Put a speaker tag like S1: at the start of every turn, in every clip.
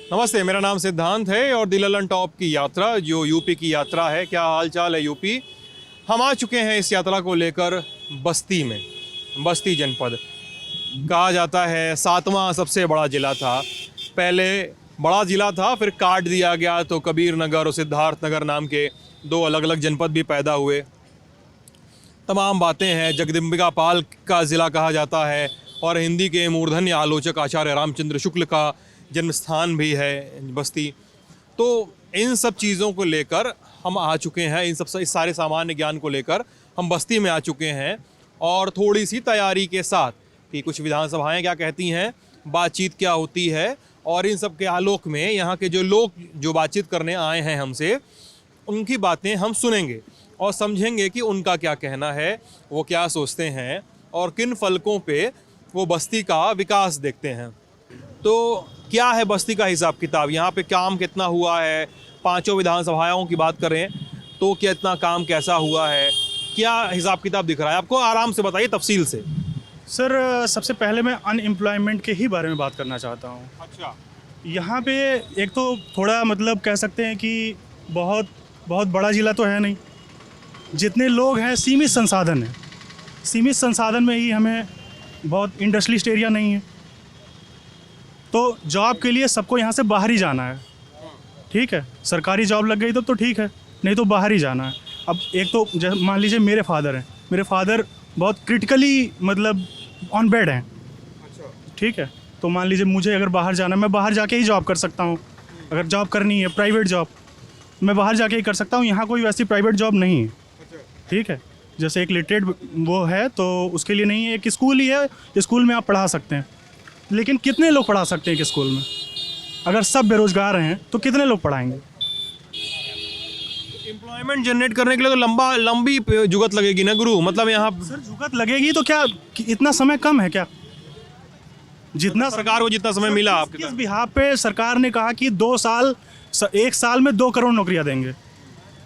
S1: नमस्ते, मेरा नाम सिद्धांत है और द ललन टॉप की यात्रा जो यूपी की यात्रा है। क्या हाल चाल है यूपी। हम आ चुके हैं इस यात्रा को लेकर बस्ती में। बस्ती जनपद कहा जाता है 7वां सबसे बड़ा ज़िला था। पहले बड़ा ज़िला था, फिर काट दिया गया तो कबीर नगर और सिद्धार्थ नगर नाम के दो अलग अलग जनपद भी पैदा हुए। तमाम बातें हैं। जगदम्बिका पाल का ज़िला कहा जाता है और हिंदी के मूर्धन्य आलोचक आचार्य रामचंद्र शुक्ल का जन्म स्थान भी है बस्ती। तो इन सब चीज़ों को लेकर हम आ चुके हैं। इस सारे सामान्य ज्ञान को लेकर हम बस्ती में आ चुके हैं और थोड़ी सी तैयारी के साथ कि कुछ विधानसभाएं क्या कहती हैं, बातचीत क्या होती है, और इन सब के आलोक में यहाँ के जो लोग जो बातचीत करने आए हैं हमसे, उनकी बातें हम सुनेंगे और समझेंगे कि उनका क्या कहना है, वो क्या सोचते हैं और किन फलकों पे वो बस्ती का विकास देखते हैं। तो क्या है बस्ती का हिसाब किताब, यहाँ पे काम कितना हुआ है, 5 विधानसभाओं की बात करें तो कितना काम कैसा हुआ है, क्या हिसाब किताब दिख रहा है आपको, आराम से बताइए तफसील से।
S2: सर सबसे पहले मैं अनएम्प्लॉयमेंट के ही बारे में बात करना चाहता हूँ।
S1: अच्छा।
S2: यहाँ पे एक तो थोड़ा मतलब कह सकते हैं कि बहुत बड़ा ज़िला तो है नहीं, जितने लोग हैं सीमित संसाधन है। सीमित संसाधन में ही हमें बहुत इंडस्ट्रियलिस्ट एरिया नहीं है, तो जॉब के लिए सबको यहाँ से बाहर ही जाना है। ठीक है, सरकारी जॉब लग गई तो ठीक है, नहीं तो बाहर ही जाना है। अब एक तो मान लीजिए मेरे फादर हैं, मेरे फादर बहुत क्रिटिकली मतलब ऑन बेड हैं। ठीक है, तो मान लीजिए मुझे अगर बाहर जाना है, मैं बाहर जाके ही जॉब कर सकता हूँ। अगर जॉब करनी है प्राइवेट जॉब, मैं बाहर जाके ही कर सकता हूँ। यहाँ कोई वैसी प्राइवेट जॉब नहीं है। ठीक है, जैसे एक लिटरेट वो है तो उसके लिए नहीं है, एक स्कूल ही है, स्कूल में आप पढ़ा सकते हैं, लेकिन कितने लोग पढ़ा सकते हैं एक स्कूल में? अगर सब बेरोजगार हैं तो कितने लोग पढ़ाएंगे?
S1: एम्प्लॉयमेंट जनरेट करने के लिए तो लंबी जुगत लगेगी ना गुरु। मतलब यहाँ
S2: सर जुगत लगेगी तो क्या इतना समय कम है क्या? जितना
S1: सरकार को जितना समय मिला आपके
S2: किस बिहाफ पे सरकार ने कहा कि 1 साल में 2 करोड़ नौकरियां देंगे।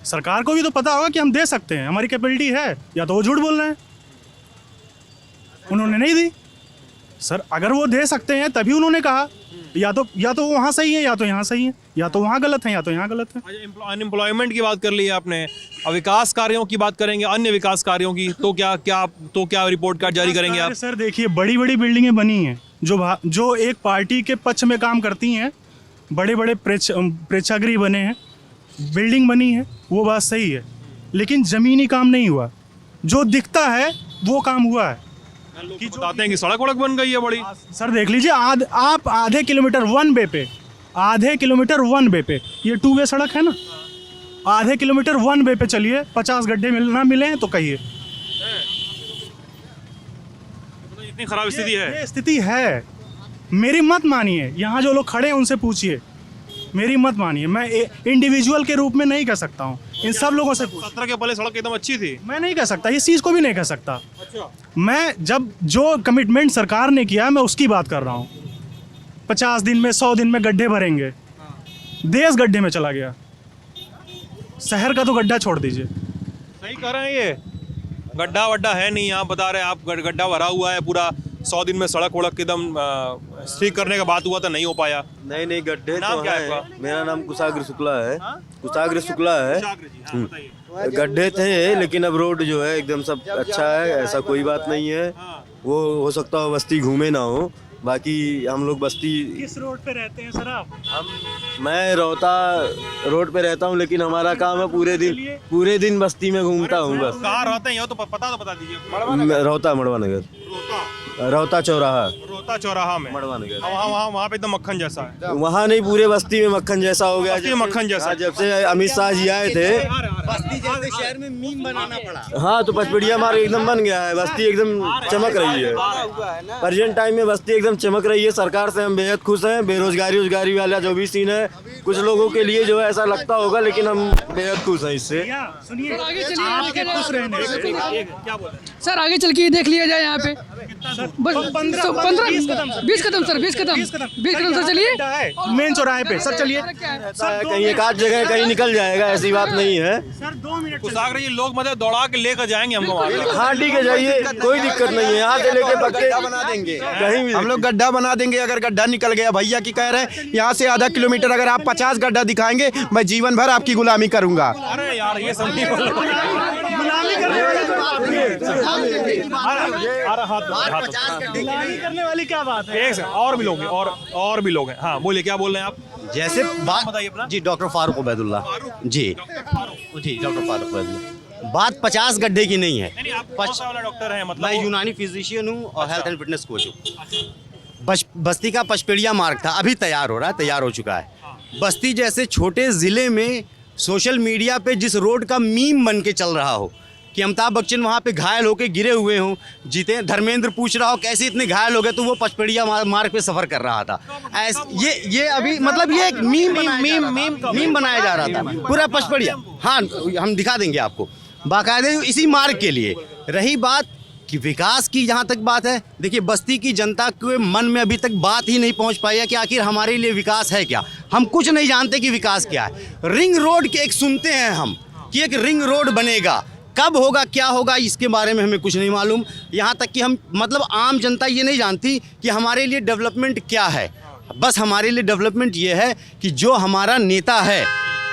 S2: सरकार को भी तो पता होगा कि हम दे सकते हैं, हमारी कैपेबिलिटी है, या तो वो झूठ बोल रहे हैं, उन्होंने नहीं दी। सर अगर वो दे सकते हैं तभी उन्होंने कहा, या तो वहाँ सही है या तो यहाँ सही है, या तो वहाँ गलत है या तो यहाँ गलत है।
S1: अनएम्प्लॉयमेंट की बात कर ली आपने, अब विकास कार्यों की बात करेंगे, अन्य विकास कार्यों की, तो क्या रिपोर्ट कार्ड जारी करेंगे आप?
S2: सर देखिए, बड़ी बड़ी बिल्डिंगें बनी हैं जो एक पार्टी के पक्ष में काम करती हैं। बड़े बड़े प्रेक्षागृह बने हैं, बिल्डिंग बनी है, वो बात सही है, लेकिन ज़मीनी काम नहीं हुआ। जो दिखता है वो काम हुआ है।
S1: कि बताते हैं कि सड़क वड़क बन गई है बड़ी।
S2: सर देख लीजिए, आप आधे किलोमीटर वन वे पे ये 2 वे सड़क है ना, आधे किलोमीटर वन वे पे चलिए, 50 गड्ढे ना मिले हैं तो कहिए।
S1: इतनी खराब स्थिति है।
S2: ये स्थिति है। मेरी मत मानिए, यहाँ जो लोग खड़े हैं उनसे पूछिए, मेरी मत मानिए। मैं इंडिविजुअल के रूप में नहीं कह सकता हूँ, इन सब लोगों से पूछिए।
S1: 17 के पहले सड़क एकदम अच्छी थी।
S2: मैं नहीं कह सकता, इस चीज़ को भी नहीं कह सकता।
S1: अच्छा।
S2: मैं जो कमिटमेंट सरकार ने किया मैं उसकी बात कर रहा हूँ। 50 दिन में 100 दिन में गड्ढे भरेंगे, देश गड्ढे में चला गया। शहर का तो गड्ढा छोड़ दीजिए।
S1: सही कह रहे हैं, ये गड्ढा वड्ढा है नहीं, यहाँ बता रहे हैं आप, गड्ढा भरा हुआ है पूरा। 100 दिन में सड़क वड़क एकदम ठीक करने का बात हुआ था, नहीं हो पाया।
S3: नहीं गड्ढे
S1: नाम
S3: तो
S1: क्या है
S3: है।
S1: आपका?
S3: मेरा नाम कुशाग्र शुक्ला है।
S1: हाँ?
S3: कुशाग्र शुक्ला है। गड्ढे थे लेकिन अब रोड जो है एकदम सब अच्छा है, ऐसा कोई बात नहीं है। वो हो सकता हो बस्ती घूमे ना हो, बाकी हम लोग बस्ती।
S2: किस रोड पे रहते हैं सर आप?
S3: मैं रोहता रोड पे रहता हूँ, लेकिन हमारा काम है पूरे दिन बस्ती में घूमता हूँ बस।
S1: कहाँ रहते हैं, तो बता दीजिए।
S3: रोहता मड़वा नगर, रोहता
S1: चौराहा में
S3: मड़वा नगर।
S1: वहाँ पे एकदम मक्खन जैसा है।
S3: वहाँ नहीं, पूरे बस्ती में मक्खन जैसा हो गया।
S1: मक्खन जैसा
S3: जब से अमित शाह जी आए थे,
S4: बस्ती जैसे शहर में मीम बनाना पड़ा।
S3: हाँ तो पचपड़िया मार्ग एकदम बन गया है, बस्ती एकदम चमक रही है। प्रेजेंट टाइम में बस्ती एकदम चमक रही है। सरकार से हम बेहद खुश हैं। बेरोजगारी वाला जो भी सीन है, कुछ लोगों के लिए जो है ऐसा लगता होगा, लेकिन हम बेहद खुश हैं इससे।
S2: सुनिए, आपके खुश रहने
S1: क्या बोल रहे हैं?
S5: सर आगे चल के देख लिया जाए यहाँ पे। बस 20 कदम सर, 20 कदम सर, चलिए
S2: मेन चौराहे पे सर, चलिए
S3: कहीं एक आध जगह कहीं निकल जाएगा, ऐसी बात नहीं है।
S2: सर 2 मिनट
S1: कुशागर जी लोग मतलब दौड़ा के लेकर जाएंगे हमको वहाँ पे।
S3: हाँ ठीक है, जाइए, कोई दिक्कत नहीं है। यहाँ से लेके पक्के
S4: बना देंगे,
S3: कहीं भी
S4: हम लोग गड्ढा बना देंगे। अगर गड्ढा निकल गया, भैया की कह रहे हैं यहाँ से आधा किलोमीटर अगर आप 50 गड्ढा दिखाएंगे, मैं जीवन भर आपकी गुलामी करूंगा।
S1: अरे यार ये सब नहीं बोलो।
S2: गुलामी करने वाली कोई बात नहीं है।
S1: अरे हाथ
S2: गुलामी करने वाली क्या बात है?
S1: एक सेकंड, और भी लोग हैं, और भी लोग हैं। हाँ बोलिए, क्या बोल रहे हैं आप?
S4: जैसे
S1: नाम बताइए अपना।
S4: जी डॉक्टर फारूक उबैदुल्ला जी डॉक्टर फारूक उबैदुल्ला। बात 50 गड्ढे की नहीं है।
S1: नहीं, आप कौन सा वाला डॉक्टर है मतलब?
S4: मैं यूनानी फिजिशियन हूँ और हेल्थ एंड फिटनेस कोच हूँ। बस्ती का पचपेड़िया मार्ग था, अभी तैयार हो रहा है, तैयार हो चुका है। बस्ती जैसे छोटे ज़िले में सोशल मीडिया पे जिस रोड का मीम बन के चल रहा हो कि अमिताभ बच्चन वहाँ पे घायल होके गिरे हुए हों, जीते धर्मेंद्र पूछ रहा हो कैसे इतने घायल हो गए, तो वो पचपेड़िया मार्ग पे सफ़र कर रहा था। ये अभी मतलब ये एक मीम बनाया जा रहा था पूरा पचपेड़िया। हाँ, हम दिखा देंगे आपको बाकायदे इसी मार्ग के लिए। रही बात कि विकास की जहाँ तक बात है, देखिए बस्ती की जनता के मन में अभी तक बात ही नहीं पहुँच पाई है कि आखिर हमारे लिए विकास है क्या। हम कुछ नहीं जानते कि विकास क्या है। रिंग रोड के एक सुनते हैं हम कि एक रिंग रोड बनेगा, कब होगा क्या होगा इसके बारे में हमें कुछ नहीं मालूम। यहाँ तक कि हम मतलब आम जनता ये नहीं जानती कि हमारे लिए डेवलपमेंट क्या है। बस हमारे लिए डेवलपमेंट ये है कि जो हमारा नेता है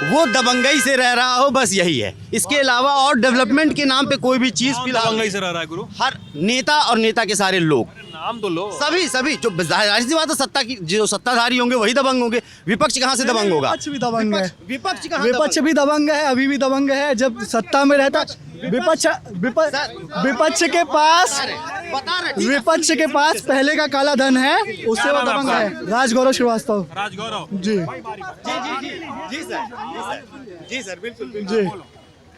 S4: वो दबंगई से रह रहा हो, बस यही है। इसके अलावा और डेवलपमेंट के नाम पे कोई भी चीज़ फिलहाल
S1: दबंगई से रह रहा है गुरु?
S4: हर नेता और नेता के सारे लोग,
S1: नाम तो लो।
S4: सभी जो जाहिर सी बात है, सत्ता की जो सत्ताधारी होंगे वही दबंग होंगे। विपक्ष कहाँ से दबंग होगा?
S2: विपक्ष भी दबंग है।
S4: विपक्ष
S2: भी दबंग है, अभी भी दबंग है। जब सत्ता में रहता विपक्ष विपक्ष के पास पहले का काला धन है, उससे वो दबंग है। राजगौरव श्रीवास्तव
S1: राजगौरव
S2: जी
S4: जी सर बिल्कुल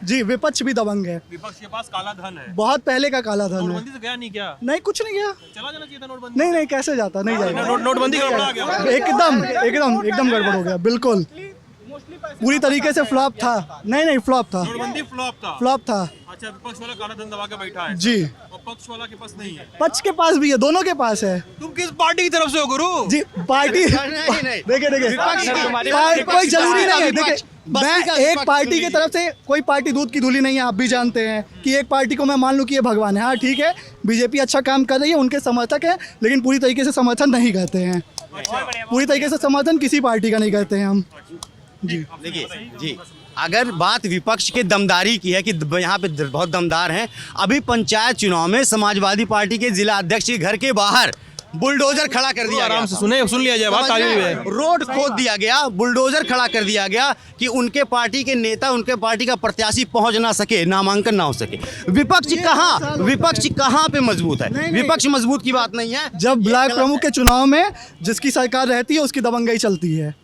S2: जी, विपक्ष भी दबंग है।
S1: विपक्ष के पास काला धन है।
S2: बहुत पहले का काला धन है।
S1: नोटबंदी से गया नहीं क्या?
S2: नहीं, कुछ नहीं गया।
S1: चला जाना चाहिए था नोटबंदी।
S2: नहीं, कैसे जाता, नहीं जाएगा।
S1: नोटबंदी गड़बड़ा गया।
S2: एकदम गड़बड़ हो गया, बिल्कुल पूरी तरीके से फ्लॉप था। नहीं, फ्लॉप था।
S1: नोटबंदी फ्लॉप था। अच्छा, विपक्ष वाला काला धन दबा के बैठा है
S2: जी,
S1: और पक्ष वाला के पास नहीं है।
S2: पक्ष के पास भी है, दोनों के पास है।
S1: तुम किस पार्टी की तरफ से हो गुरु?
S2: जी, पार्टी देखिए कोई जरूरी नहीं है। देखिए, मैं एक पार्टी की तरफ से, कोई पार्टी दूध की धूली नहीं है। आप भी जानते हैं कि एक पार्टी को मैं मान लूं कि ये भगवान है। हाँ ठीक है, बीजेपी अच्छा काम कर रही है, उनके समर्थक है, लेकिन पूरी तरीके से समर्थन नहीं करते हैं। पूरी तरीके से समर्थन किसी पार्टी का नहीं करते हैं हम। जी
S4: देखिए जी, अगर बात विपक्ष के दमदारी की है कि यहाँ पे बहुत दमदार हैं, अभी पंचायत चुनाव में समाजवादी पार्टी के जिला अध्यक्ष के घर के बाहर बुलडोजर खड़ा कर दिया
S1: आराम से सुन लिया जाए बात।
S4: रोड खोद दिया गया, बुलडोजर खड़ा कर दिया गया कि उनके पार्टी के नेता, उनके पार्टी का प्रत्याशी पहुंच ना सके, नामांकन ना हो सके। विपक्ष कहाँ पे मजबूत है? विपक्ष मजबूत की बात नहीं है।
S2: जब ब्लॉक प्रमुख के चुनाव में जिसकी सरकार रहती है उसकी दबंगई चलती है,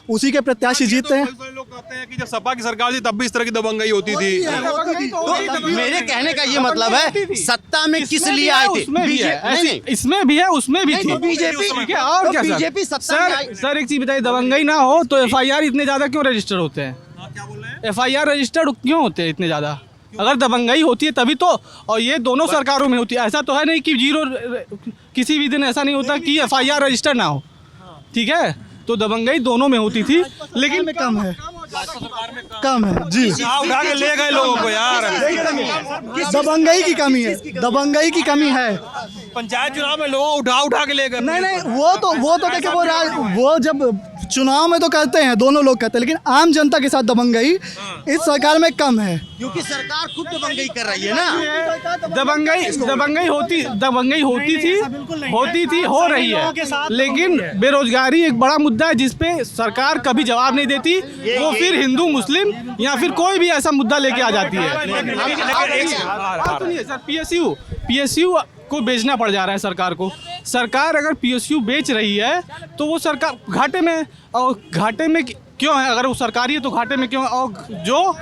S2: उसी के प्रत्याशी जीतते हैं।
S1: लोग कहते हैं कि जब सपा की सरकार थी तब भी इस तरह की दबंगई होती थी।
S4: तो मेरे कहने का ये मतलब है, सत्ता में किस लिए आए थे?
S6: इसमें भी है, उसमें भी थी
S4: बीजेपी
S6: और क्या
S4: बीजेपी
S6: सर एक चीज बताइए, दबंगई ना हो तो एफआईआर इतने ज्यादा क्यों रजिस्टर होते हैं?
S1: क्या बोल रहे हैं?
S6: एफआईआर रजिस्टर्ड क्यों होते हैं इतने ज्यादा? अगर दबंगई होती है तभी तो, और ये दोनों सरकारों में होती है। ऐसा तो है नहीं कि जीरो, किसी भी दिन ऐसा नहीं होता कि एफआईआर रजिस्टर ना हो, ठीक है? तो दबंगई दोनों में होती थी, लेकिन
S2: में कम है जी।
S1: उठा के ले गए लोगों को यार।
S2: दबंगई की कमी है, दबंगई की कमी है।
S1: पंचायत चुनाव में लोग उठा के ले गए।
S2: नहीं, वो तो देखिए, वो जब चुनाव में तो करते हैं, दोनों लोग करते हैं, लेकिन आम जनता के साथ दबंगई इस सरकार में कम है,
S4: क्योंकि सरकार खुद दबंगई कर रही है ना।
S6: दबंगई होती थी, हो रही है। लेकिन बेरोजगारी एक बड़ा मुद्दा है जिसपे सरकार कभी जवाब नहीं देती। वो फिर हिंदू मुस्लिम या फिर कोई भी ऐसा मुद्दा लेके आ जाती है। सर पीएसयू को बेचना पड़ जा रहा है सरकार को। सरकार अगर पीएसयू बेच रही है तो वो सरकार घाटे में, और घाटे में क्यों है? अगर वो सरकारी है तो घाटे में क्यों? और जो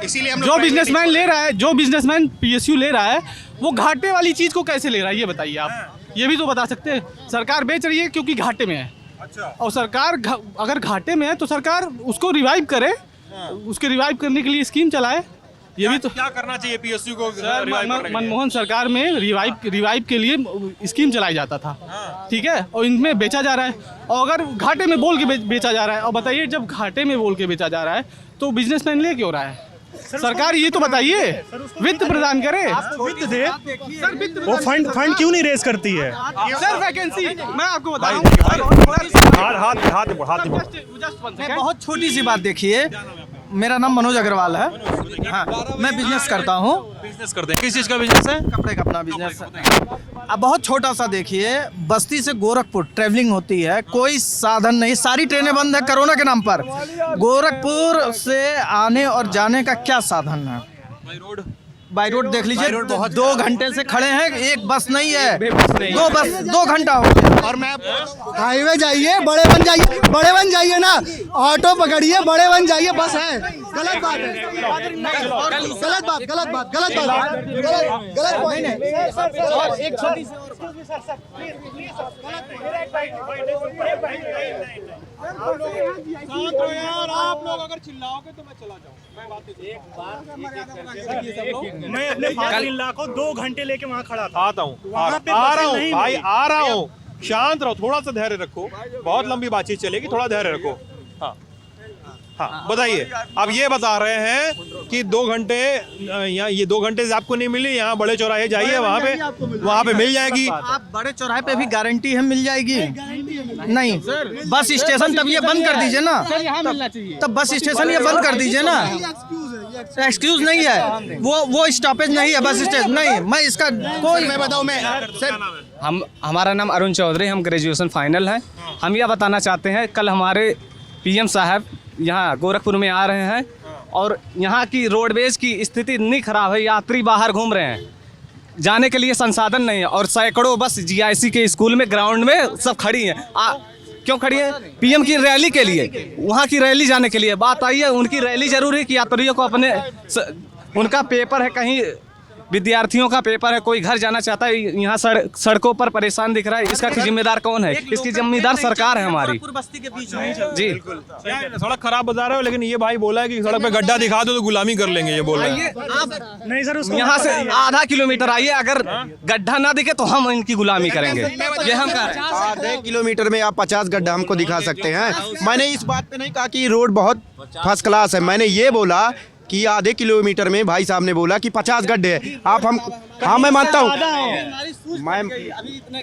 S6: बिजनेसमैन ले रहा है, जो बिजनेसमैन पीएसयू ले रहा है, वो घाटे वाली चीज़ को कैसे ले रहा है ये बताइए आप। ये भी तो बता सकते हैं। सरकार बेच रही है क्योंकि घाटे में है। अच्छा। और सरकार अगर घाटे में है तो सरकार उसको रिवाइव करे, उसके रिवाइव करने के लिए स्कीम चलाए, ये भी तो
S1: क्या करना चाहिए पीएसयू को
S6: सर,
S1: रिवाइव करने के लिए?
S6: मनमोहन सरकार में रिवाइव के लिए स्कीम चलाई जाता था, ठीक है, और इनमें बेचा जा रहा है। और अगर घाटे में बोल के बेचा जा रहा है, और बताइए जब घाटे में बोल के बेचा जा रहा है तो बिजनेसमैन ले क्यों रहा है? सरकार ये तो बताइए, वित्त प्रदान करे।
S2: वित्त दे, वो फंड क्यों नहीं रेज करती है?
S6: सर वैकेंसी मैं आपको बता रहा हूँ।
S7: बहुत छोटी सी बात देखिए, मेरा नाम मनोज अग्रवाल है। हाँ, मैं बिजनेस करता हूँ,
S1: बिजनेस करते हैं, किस चीज का बिजनेस है?
S7: कपड़े का अपना बिजनेस है। अब बहुत छोटा सा देखिए, बस्ती से गोरखपुर ट्रैवलिंग होती है, कोई साधन नहीं, सारी ट्रेनें बंद है कोरोना के नाम पर। गोरखपुर से आने और जाने का क्या साधन है? बाई रोड देख लीजिए, 2 घंटे से खड़े हैं, एक बस नहीं है, 2 घंटा हो गया।
S8: और मैं हाईवे जाइए, बड़े बन जाइए ना, ऑटो पकड़िए, बड़े बन जाइए, बस है। गलत बात है, गलत पॉइंट है।
S7: और एक छोटी सी
S1: आप लोग अगर चिल्लाओगे तो मैं चला जाऊँ।
S2: मैं अपने 3 लाख को 2 घंटे लेके वहाँ खड़ा था।
S1: आता हूँ,
S2: वहाँ पे
S1: आ
S2: बसें
S1: रहा हूँ
S2: नहीं
S1: भाई,
S2: मिली।
S1: आ रहा हूँ। शांत रहो, थोड़ा सा धैर्य रखो, बहुत लंबी बातचीत चलेगी, थोड़ा धैर्य रखो। हाँ हाँ, बताइए। अब ये बता रहे हैं कि 2 घंटे यहाँ, ये 2 घंटे से आपको नहीं मिली, यहाँ बड़े चौराहे जाइए, वहाँ पे मिल जाएगी।
S7: आप बड़े चौराहे पे भी गारंटी है मिल जाएगी? नहीं, बस स्टेशन तब ये बंद कर दीजिए ना, तब बस स्टेशन ये बंद कर दीजिए ना। एक्सक्यूज नहीं है, वो स्टॉपेज नहीं है, बस स्टेशन नहीं। मैं इसका कोई मैं बताऊँ, मैं
S9: हम हमारा नाम अरुण चौधरी, हम ग्रेजुएशन फाइनल हैं। हम यह बताना चाहते हैं, कल हमारे पीएम साहब यहाँ गोरखपुर में आ रहे हैं और यहाँ की रोडवेज की स्थिति इतनी खराब है, यात्री बाहर घूम रहे हैं, जाने के लिए संसाधन नहीं है, और सैकड़ों बस जीआईसी के स्कूल में ग्राउंड में सब खड़ी हैं। क्यों खड़ी है? पीएम की रैली के लिए, वहाँ की रैली जाने के लिए। बात आई है, उनकी रैली जरूरी है कि यात्रियों को अपने उनका पेपर है, कहीं विद्यार्थियों का पेपर है, कोई घर जाना चाहता है, यहाँ सड़कों पर परेशान दिख रहा है। इसका जिम्मेदार कौन है? इसकी जिम्मेदार सरकार है हमारी
S7: बस्ती के बीच में
S9: जी।
S1: सड़क खराब बता रहे हो, लेकिन ये भाई बोला है कि सड़क पे गड्ढा दिखा दो तो गुलामी कर लेंगे, ये बोल रहे हैं।
S2: नहीं सर, उसको
S9: यहाँ से आधा किलोमीटर आइए, अगर गड्ढा ना दिखे तो हम इनकी गुलामी करेंगे, ये हम कह रहे हैं।
S4: आधे किलोमीटर में आप 50 गड्ढा हमको दिखा सकते हैं। मैंने इस बात पे नहीं कहा कि रोड बहुत फर्स्ट क्लास है, मैंने ये बोला कि आधे किलोमीटर में भाई साहब ने बोला कि 50 गड्ढे हैं। आप हम हाँ, मैं मानता हूँ, मैं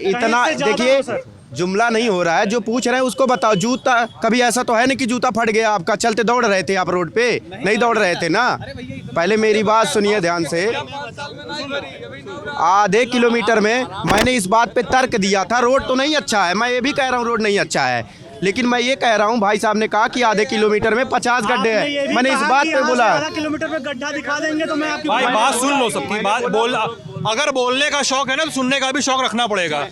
S4: इतना देखिए, जुमला नहीं हो रहा है, जो पूछ रहे हैं उसको बताओ। जूता कभी ऐसा तो है नहीं कि जूता फट गया आपका, चलते दौड़ रहे थे आप रोड पे? नहीं दौड़ रहे थे ना। पहले मेरी बात सुनिए ध्यान से। आधे किलोमीटर में मैंने इस बात पे तर्क दिया था, रोड तो नहीं अच्छा है, मैं ये भी कह रहा हूँ रोड नहीं अच्छा है, लेकिन मैं ये कह रहा हूँ भाई साहब ने कहा कि आधे किलोमीटर में 50 गड्ढे हैं, मैंने इस बात पे बोला।
S2: आधा किलोमीटर पे गड्ढा दिखा देंगे तो मैं आपकी
S1: भाई बात सुन लो, सबकी बात बोल। अगर बोलने का शौक है ना तो सुनने का भी शौक रखना पड़ेगा।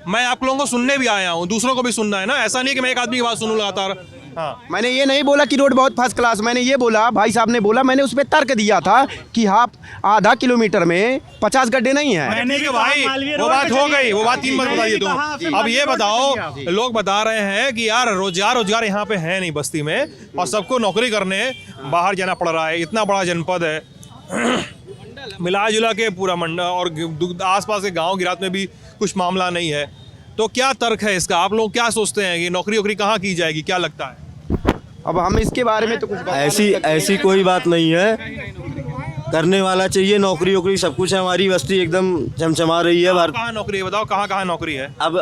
S1: मैं आप लोगों को सुनने भी आया हूँ, दूसरों को भी सुनना है ना, ऐसा नहीं कि मैं एक आदमी की बात सुनूं लगातार। हाँ,
S4: मैंने ये नहीं बोला कि रोड बहुत फर्स्ट क्लास, मैंने ये बोला, भाई साहब ने बोला, मैंने उस पर तर्क दिया था कि हाँ आधा किलोमीटर में 50 गड्ढे नहीं है।
S2: मैंने भी
S1: भाई वो बात हो गई, वो बात 3 बार बताइए तुम। अब ये बताओ, लोग बता रहे हैं कि यार रोजगार यहाँ पे है नहीं बस्ती में, और सबको नौकरी करने बाहर जाना पड़ रहा है। इतना बड़ा जनपद है, मिला जुला के पूरा मंडल और आसपास के गांव गिरात में भी कुछ मामला नहीं है। तो क्या तर्क है इसका? आप लोग क्या सोचते हैं कि नौकरी वोकरी कहाँ की जाएगी, क्या लगता है?
S4: अब हम इसके बारे में तो कुछ
S3: ऐसी कोई बात नहीं है, करने वाला चाहिए। नौकरी वोकरी सब कुछ है, हमारी बस्ती एकदम चमचमा रही है।
S1: कहाँ नौकरी है बताओ, कहाँ कहाँ नौकरी है?
S3: अब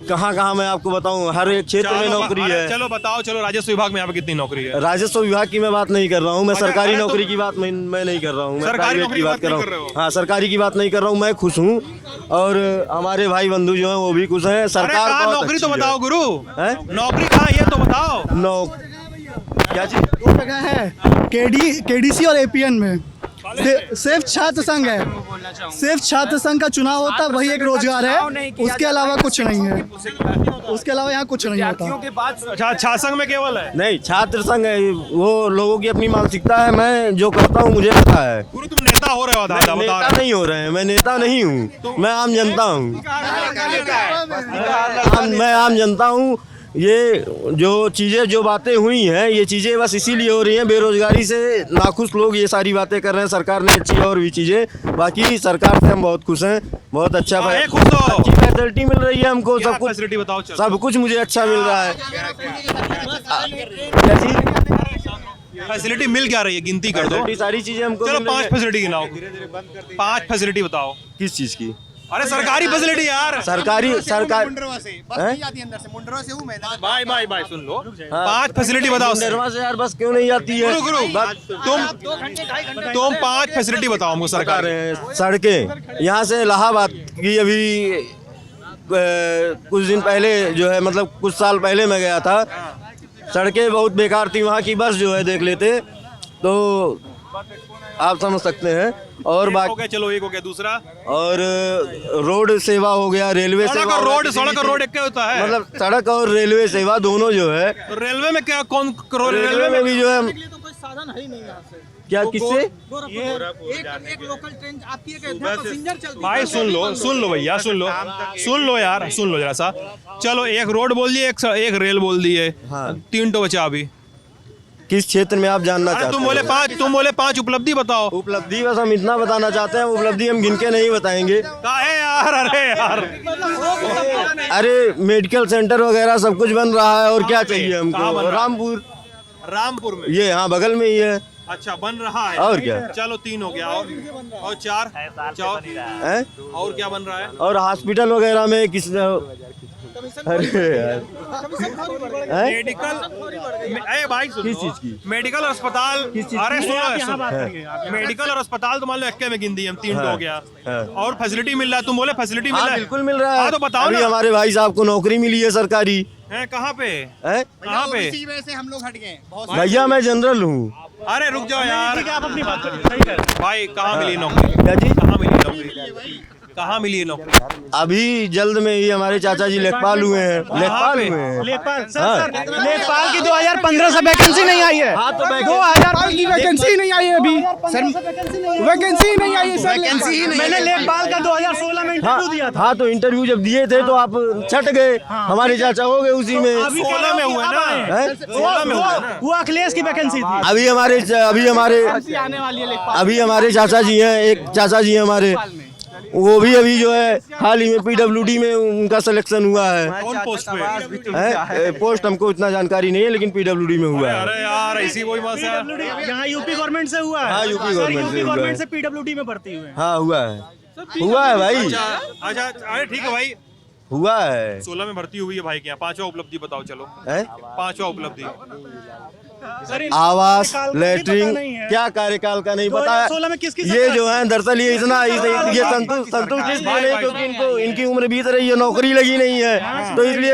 S3: कहाँ मैं आपको बताऊं, हर एक क्षेत्र में नौकरी है।
S1: चलो बताओ, चलो राजस्व विभाग में यहाँ पे कितनी नौकरी है?
S3: राजस्व विभाग की मैं बात नहीं कर रहा हूँ, मैं सरकारी नौकरी की बात मैं नहीं कर रहा हूँ, मैं प्राइवेट की बात कर रहा हूँ। हाँ, सरकारी की बात नहीं कर रहा हूँ, मैं खुश हूँ और हमारे भाई बंधु जो हैं वो भी खुश हैं। सरकार
S1: नौकरी तो बताओ गुरु,
S3: है
S1: नौकरी कहाँ ये तो बताओ।
S3: क्या चीज
S8: है? केडीसी और एपीएन में सिर्फ छात्र संघ है, सिर्फ छात्र संघ का चुनाव होता है, वही एक रोजगार है, उसके अलावा कुछ नहीं है, उसके अलावा यहाँ कुछ नहीं होता।
S1: छात्र संघ में केवल है?
S3: नहीं, छात्र संघ है, वो लोगों की अपनी मानसिकता है। मैं जो करता हूँ मुझे पता है।
S1: गुरु तुम नेता हो रहे हो,
S3: नेता नहीं हो रहे हैं, मैं नेता नहीं हूँ, मैं आम जनता हूँ। मैं आम जनता हूँ ये जो चीज़ें जो बातें हुई हैं ये चीज़ें बस इसीलिए हो रही हैं, बेरोजगारी से नाखुश लोग ये सारी बातें कर रहे हैं। सरकार ने अच्छी और भी चीज़ें, बाकी सरकार से हम बहुत खुश हैं, बहुत अच्छा अच्छी फैसिलिटी मिल रही है हमको, सब कुछ
S1: फैसिलिटी बताओ चलो।
S3: सब कुछ मुझे अच्छा मिल रहा है।
S1: फैसिलिटी मिल क्या रही है, गिनती कर दो।
S3: सारी चीज़ें हमको
S1: चलो
S3: मिल रही
S1: 5
S3: हैं।
S1: फैसिलिटी गिनाओ, 5 फैसिलिटी बताओ।
S3: किस चीज़ की?
S1: अरे सरकारी फैसिलिटी यार।
S3: सरकारी सरकार
S1: भाई सुन लो, 5 फैसिलिटी बताओ।
S3: मुंडेरवा से यार बस क्यों नहीं आती है?
S1: गुरु तुम 5 फैसिलिटी बताओ हमको सरकार।
S3: सड़कें यहाँ से इलाहाबाद की अभी कुछ दिन पहले जो है, मतलब कुछ साल पहले मैं गया था, सड़कें बहुत बेकार थी। वहाँ की बस जो है देख लेते तो आप समझ सकते हैं। और
S1: हो गया, चलो एक हो गया, दूसरा
S3: और रोड सेवा हो गया, रेलवे सेवा।
S1: सड़क और रोड एक क्या होता है?
S3: मतलब सड़क और रेलवे सेवा दोनों जो है।
S1: रेलवे में क्या, कौन
S3: रेलवे में भी जो है
S7: कोई साधन है ही नहीं यहाँ से।
S3: क्या किससे?
S7: एक लोकल ट्रेन आती है, पैसेंजर चलती
S1: भाई सुन लो भैया, सुन लो यार, सुन लो जरा सा। चलो एक रोड बोल दिए, एक रेल बोल दिए,
S3: हाँ।
S1: 3 तो बचा अभी।
S3: किस क्षेत्र में आप जानना चाहते हैं?
S1: तुम बोले 5 उपलब्धि बताओ।
S3: उपलब्धि बस हम इतना बताना चाहते हैं, उपलब्धि हम गिन के नहीं बताएंगे।
S1: काहे यार, अरे यार,
S3: अरे मेडिकल सेंटर वगैरह सब कुछ बन रहा है, और क्या चाहिए हमको?
S1: रामपुर में
S3: ये हाँ बगल में ही है।
S1: अच्छा, बन रहा है।
S3: और क्या?
S1: चलो 3 हो गया, और 4
S3: हैं?
S1: और क्या बन रहा है?
S3: और हॉस्पिटल वगैरह में किस, अरे यार हैं?
S1: मेडिकल, भाई सुन
S3: किस
S1: लो,
S3: चीज की?
S1: मेडिकल और अस्पताल। अरे सुनो, मेडिकल और अस्पताल तो मान लो एक्के में गिन दी हम, 3 तो हो गया। और फैसिलिटी मिल रहा है, तुम बोले फैसिलिटी मिल
S3: हाँ
S1: रहा है।
S3: बिल्कुल मिल रहा है।
S1: हाँ तो बताओ
S3: अभी
S1: ना।
S3: हमारे भाई साहब को नौकरी मिली है सरकारी।
S1: है कहाँ पे?
S3: हैं?
S1: कहाँ पे?
S7: हम लोग हट गए।
S3: भैया मैं जनरल हूँ।
S1: अरे रुक जाओ यार, आप अपनी बात करिए। भाई कहाँ मिली नौकरी?
S3: क्या जी?
S1: कहाँ मिली नौकरी? कहाँ मिली नौकरी?
S3: अभी जल्द में ही हमारे चाचा जी लेखपाल हुए हैं। लेखपाल हुए हैं।
S6: लेखपाल की 2015 से वैकेंसी नहीं आई है।
S3: हाँ तो
S6: 2005 की वैकेंसी नहीं आई है अभी सर, वैकेंसी नहीं आई है सर। वैकेंसी मैंने लेखपाल का 2016 में इंटरव्यू दिया था।
S3: हाँ तो इंटरव्यू जब दिए थे तो आप छट गए। हमारे चाचा हो गए उसी में।
S1: 16 में हुए ना?
S3: हैं?
S1: 16 में हुए ना?
S2: वो अखिलेश की वैकेंसी थी।
S3: अभी हमारे
S6: आने वाली है लेखपाल।
S3: अभी हमारे चाचा जी हैं, एक चाचा जी हैं हमारे, वो भी अभी जो है हाल ही में पीडब्ल्यूडी में उनका सिलेक्शन हुआ है।
S1: कौन पोस्ट पे?
S3: हैं? पोस्ट हमको इतना जानकारी नहीं है, लेकिन पीडब्ल्यूडी में हुआ है।
S1: अरे यार, ऐसी कोई बात है।
S2: यहाँ यूपी गवर्नमेंट से हुआ है।
S3: हाँ, यूपी गवर्नमेंट से हुआ है।
S2: से पीडब्ल्यूडी में भर्ती हुए हैं।
S3: हाँ हुआ है, हुआ है भाई,
S1: अच्छा, अरे ठीक है भाई,
S3: हुआ है।
S1: 16 में भर्ती हुई है भाई के यहाँ। 5वां उपलब्धि बताओ चलो।
S3: हैं?
S1: 5वां उपलब्धि।
S3: आवास,
S2: कार्यकाल का
S3: लेटरिन,
S2: नहीं है।
S3: क्या कार्यकाल का नहीं पता
S2: 2016 में किसकी
S3: है। ये
S2: सरकार
S3: जो है दरअसल ये इतना ये संतुष्ट इसलिए नहीं क्योंकि इनकी उम्र बीत रही है, नौकरी लगी नहीं है, तो इसलिए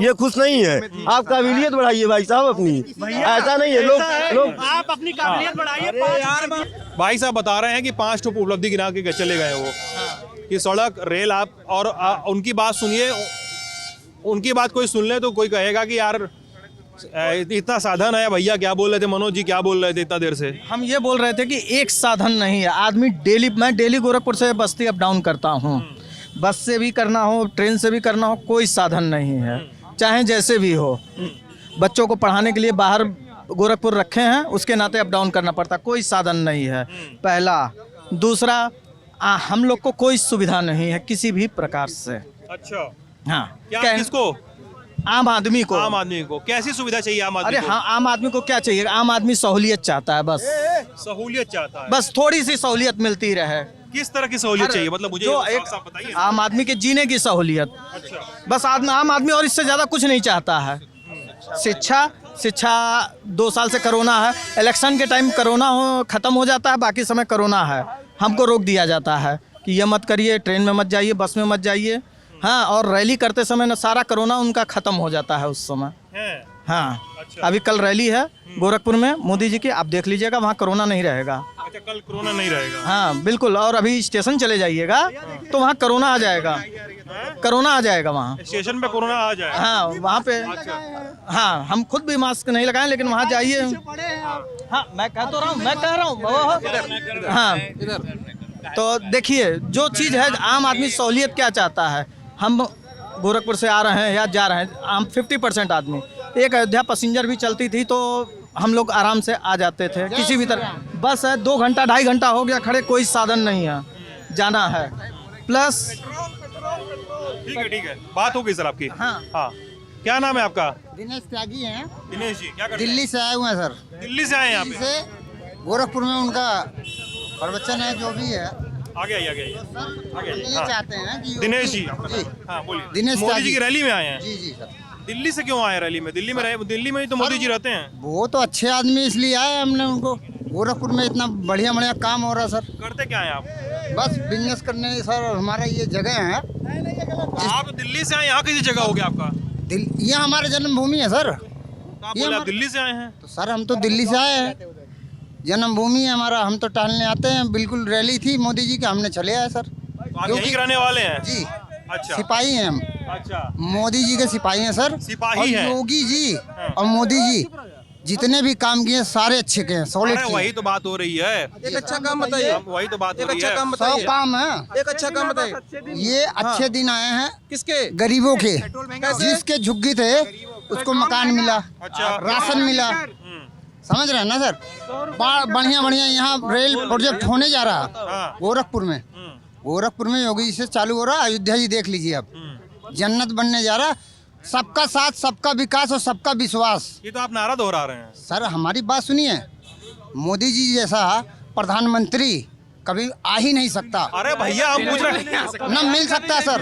S3: ये खुश नहीं है। आप काबिलियत बढ़ाइए भाई साहब अपनी, ऐसा नहीं है लोग
S2: आप अपनी काबिलियत बढ़ाइए।
S1: भाई साहब बता रहे हैं कि 5 उपलब्धि गिना के चले गए वो, कि सड़क, रेल, आप और उनकी बात सुनिए। उनकी बात कोई सुन ले तो कोई कहेगा कि यार इतना साधन है। भैया क्या बोल रहे थे, मनोज जी क्या बोल रहे थे इतना देर से?
S7: हम ये बोल रहे थे कि एक साधन नहीं है। आदमी मैं डेली गोरखपुर से बस्ती अप डाउन करता हूँ, बस से भी करना हो, ट्रेन से भी करना हो, कोई साधन नहीं है, चाहे जैसे भी हो। बच्चों को पढ़ाने के लिए बाहर गोरखपुर रखे हैं, उसके नाते अप डाउन करना पड़ता, कोई साधन नहीं है, पहला। दूसरा, हम लोग को कोई सुविधा नहीं है किसी भी प्रकार से।
S1: अच्छा,
S7: हाँ,
S1: क्या किसको?
S7: आम आदमी को।
S1: आम आदमी को कैसी सुविधा चाहिए? आम आदमी
S7: अरे हाँ, आम आदमी को क्या चाहिए? आम आदमी सहूलियत चाहता है, बस
S1: सहूलियत चाहता है।
S7: बस थोड़ी सी सहूलियत मिलती रहे।
S1: किस तरह की सहूलियत चाहिए, मतलब मुझे
S7: जो
S1: साफ साफ बताइए।
S7: आम आदमी के जीने की सहूलियत,
S1: अच्छा,
S7: बस आम आदमी और इससे ज़्यादा कुछ नहीं चाहता है। शिक्षा 2 साल से कोरोना है, इलेक्शन के टाइम कोरोना ख़त्म हो जाता है, बाकी समय कोरोना है, हमको रोक दिया जाता है कि ये मत करिए, ट्रेन में मत जाइए, बस में मत जाइए। हाँ, और रैली करते समय ना सारा कोरोना उनका ख़त्म हो जाता है उस समय। हाँ,
S1: अच्छा।
S7: अभी कल रैली है गोरखपुर में मोदी जी की, आप देख लीजिएगा, वहाँ कोरोना नहीं रहेगा।
S1: अच्छा, कल कोरोना नहीं रहेगा?
S7: हाँ बिल्कुल। और अभी स्टेशन चले जाइएगा तो वहाँ कोरोना आ जाएगा, कोरोना आ जाएगा वहाँ
S1: स्टेशन पे कोरोना आ जाए।
S7: हाँ वहाँ पे। हाँ, हम खुद भी मास्क नहीं लगाए, लेकिन वहाँ जाइए। हाँ, मैं कह तो रहा हूँ, मैं कह रहा हूँ। हाँ, तो देखिए, जो चीज़ है, आम आदमी सहूलियत क्या चाहता है? हम गोरखपुर से आ रहे हैं या जा रहे हैं, हम 50% आदमी, एक अयोध्या पैसेंजर भी चलती थी तो हम लोग आराम से आ जाते थे किसी भी तरह। बस है 2 घंटा 2.5 घंटा हो गया खड़े, कोई साधन नहीं है, जाना है। प्लस
S1: ठीक है, बात हो गई सर आपकी। हाँ, क्या नाम है आपका?
S10: दिनेश त्यागी हैं,
S1: दिनेश जी, क्या करते हैं?
S10: दिल्ली से आए हुए हैं सर।
S1: दिल्ली से आए हैं यहाँ
S10: दिल्ली
S1: पे?
S10: से गोरखपुर में उनका प्रवचन है, जो भी है।
S1: आगे आइए।
S10: ये
S1: हाँ।
S10: चाहते हैं कि
S1: दिनेश जी, आपका
S10: जी,
S1: नाम? हाँ, बोलिए।
S10: दिनेश
S1: मोदी जी
S10: त्यागी।
S1: की रैली में आए हैं?
S10: जी जी सर।
S1: दिल्ली से क्यों आए रैली में? दिल्ली में ही तो मोदी जी रहते हैं।
S10: वो तो अच्छे आदमी इसलिए आए, हमने उनको गोरखपुर में इतना बढ़िया बढ़िया काम हो रहा है सर।
S1: करते क्या है आप?
S10: बस बिजनेस करने सर, हमारा ये जगह है।
S1: आप दिल्ली से आए, यहाँ किसी जगह हो गया आपका?
S10: ये हमारी जन्मभूमि है सर।
S1: आप बोले आप दिल्ली से आए हैं?
S10: तो सर हम तो दिल्ली से आए हैं, जन्मभूमि है हमारा, हम तो टहलने आते हैं। बिल्कुल रैली थी मोदी जी की, हमने चले आए सर।
S1: आप यहीं के रहने वाले हैं?
S10: जी,
S1: अच्छा,
S10: सिपाही हैं हम।
S1: अच्छा,
S10: मोदी जी के सिपाही हैं सर।
S1: सिपाही
S10: और
S1: हैं।
S10: योगी जी और मोदी जी जितने भी काम किए सारे अच्छे के हैं, सॉलिड
S1: अरे वही तो बात हो रही है।
S7: एक अच्छा काम बताइए,
S1: वही तो बात हो रही है।
S10: 100 काम है।
S7: एक अच्छा काम बताइए।
S10: ये अच्छे दिन आए हैं
S7: किसके?
S10: गरीबों के, जिसके झुग्गी थे उसको मकान मिला,
S1: अच्छा।
S10: राशन मिला, समझ रहे हैं ना सर। बढ़िया बढ़िया यहाँ रेल प्रोजेक्ट होने जा रहा
S1: हाँ।
S10: गोरखपुर में। गोरखपुर में योगी जी से चालू हो रहा, अयोध्या जी देख लीजिए अब, जन्नत बनने जा रहा। सबका साथ, सबका विकास और सबका विश्वास।
S1: ये तो आप नारा दोहरा रहे हैं।
S10: सर हमारी बात सुनिए, मोदी जी जैसा प्रधानमंत्री कभी आ ही नहीं सकता।
S1: अरे भैया, हम पूछ रहे हैं
S10: न मिल सकता सर।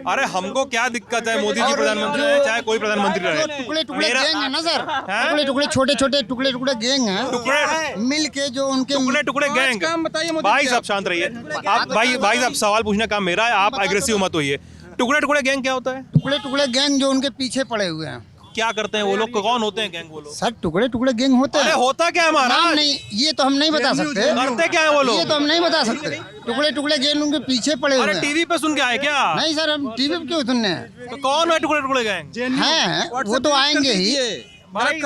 S1: अरे हमको क्या दिक्कत है, मोदी जी प्रधानमंत्री रहे चाहे कोई प्रधानमंत्री रहे।
S10: टुकड़े टुकड़े
S1: मेरा-
S10: गैंग है ना सर,
S1: हैं?
S10: टुकड़े टुकड़े छोटे छोटे टुकड़े टुकड़े गैंग हैं,
S1: टुकड़े
S10: मिल के जो उनके
S1: टुकड़े गैंग। भाई साहब शांत रहिए। आप भाई साहब, सवाल पूछने का काम मेरा है, आप एग्रेसिव मत होइए। टुकड़े गैंग क्या होता है?
S10: टुकड़े टुकड़े गैंग जो उनके पीछे पड़े हुए हैं।
S1: क्या करते हैं वो लोग? कौन होते हैं गैंग वो लोग?
S10: सर टुकड़े टुकड़े गैंग होते
S1: अरे
S10: हैं।
S1: होता क्या है
S10: नाम
S1: हमारा?
S10: नहीं, ये तो हम नहीं बता सकते।
S1: करते क्या है वो लोग?
S10: ये तो हम नहीं बता सकते। टुकड़े टुकड़े गैंग उनके पीछे पड़े हुए
S1: अरे
S10: हैं।
S1: टीवी पे सुन के आए क्या?
S10: नहीं सर, हम टीवी पे क्यों सुनने हैं?
S1: तो कौन है टुकड़े गैंग?
S10: हैं, वो तो आएंगे ही।
S1: भाई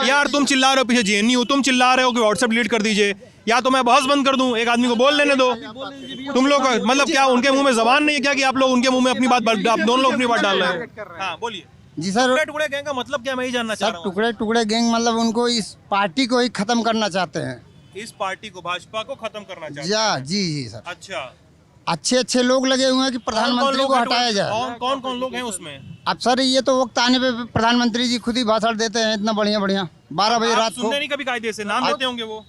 S1: यार, तुम चिल्ला रहे हो पीछे जेएनयू, तुम चिल्ला रहे हो कि व्हाट्सएप डिलीट कर दीजिए, या तो मैं बहस बंद कर दूं, एक आदमी को बोल लेने दो। तुम लोग मतलब क्या उनके मुंह में जबान नहीं है क्या कि आप लोग उनके मुंह में अपनी बात, आप दोनों लोग अपनी बात डाल रहे हैं? हाँ बोलिए।
S10: जी सर,
S1: टुकड़े गैंग का मतलब क्या, मैं ही जानना चाह
S10: सर
S1: रहा हूँ।
S10: टुकड़े टुकड़े गैंग मतलब उनको इस पार्टी को ही खत्म करना चाहते हैं।
S1: इस पार्टी को, भाजपा को खत्म करना चाहते
S10: जा जी जी सर।
S1: हैं। अच्छा,
S10: अच्छे अच्छे लोग लगे हुए हैं कि प्रधानमंत्री को हटाया जाए।
S1: कौन लोग हैं उसमें?
S10: अब सर ये तो वक्त आने पे प्रधानमंत्री जी खुद ही भाषण देते हैं इतना बढ़िया बढ़िया, 12 बजे
S1: आप
S10: रात को।
S1: सुनने नहीं कभी कायदे से, नाम लेते होंगे वो।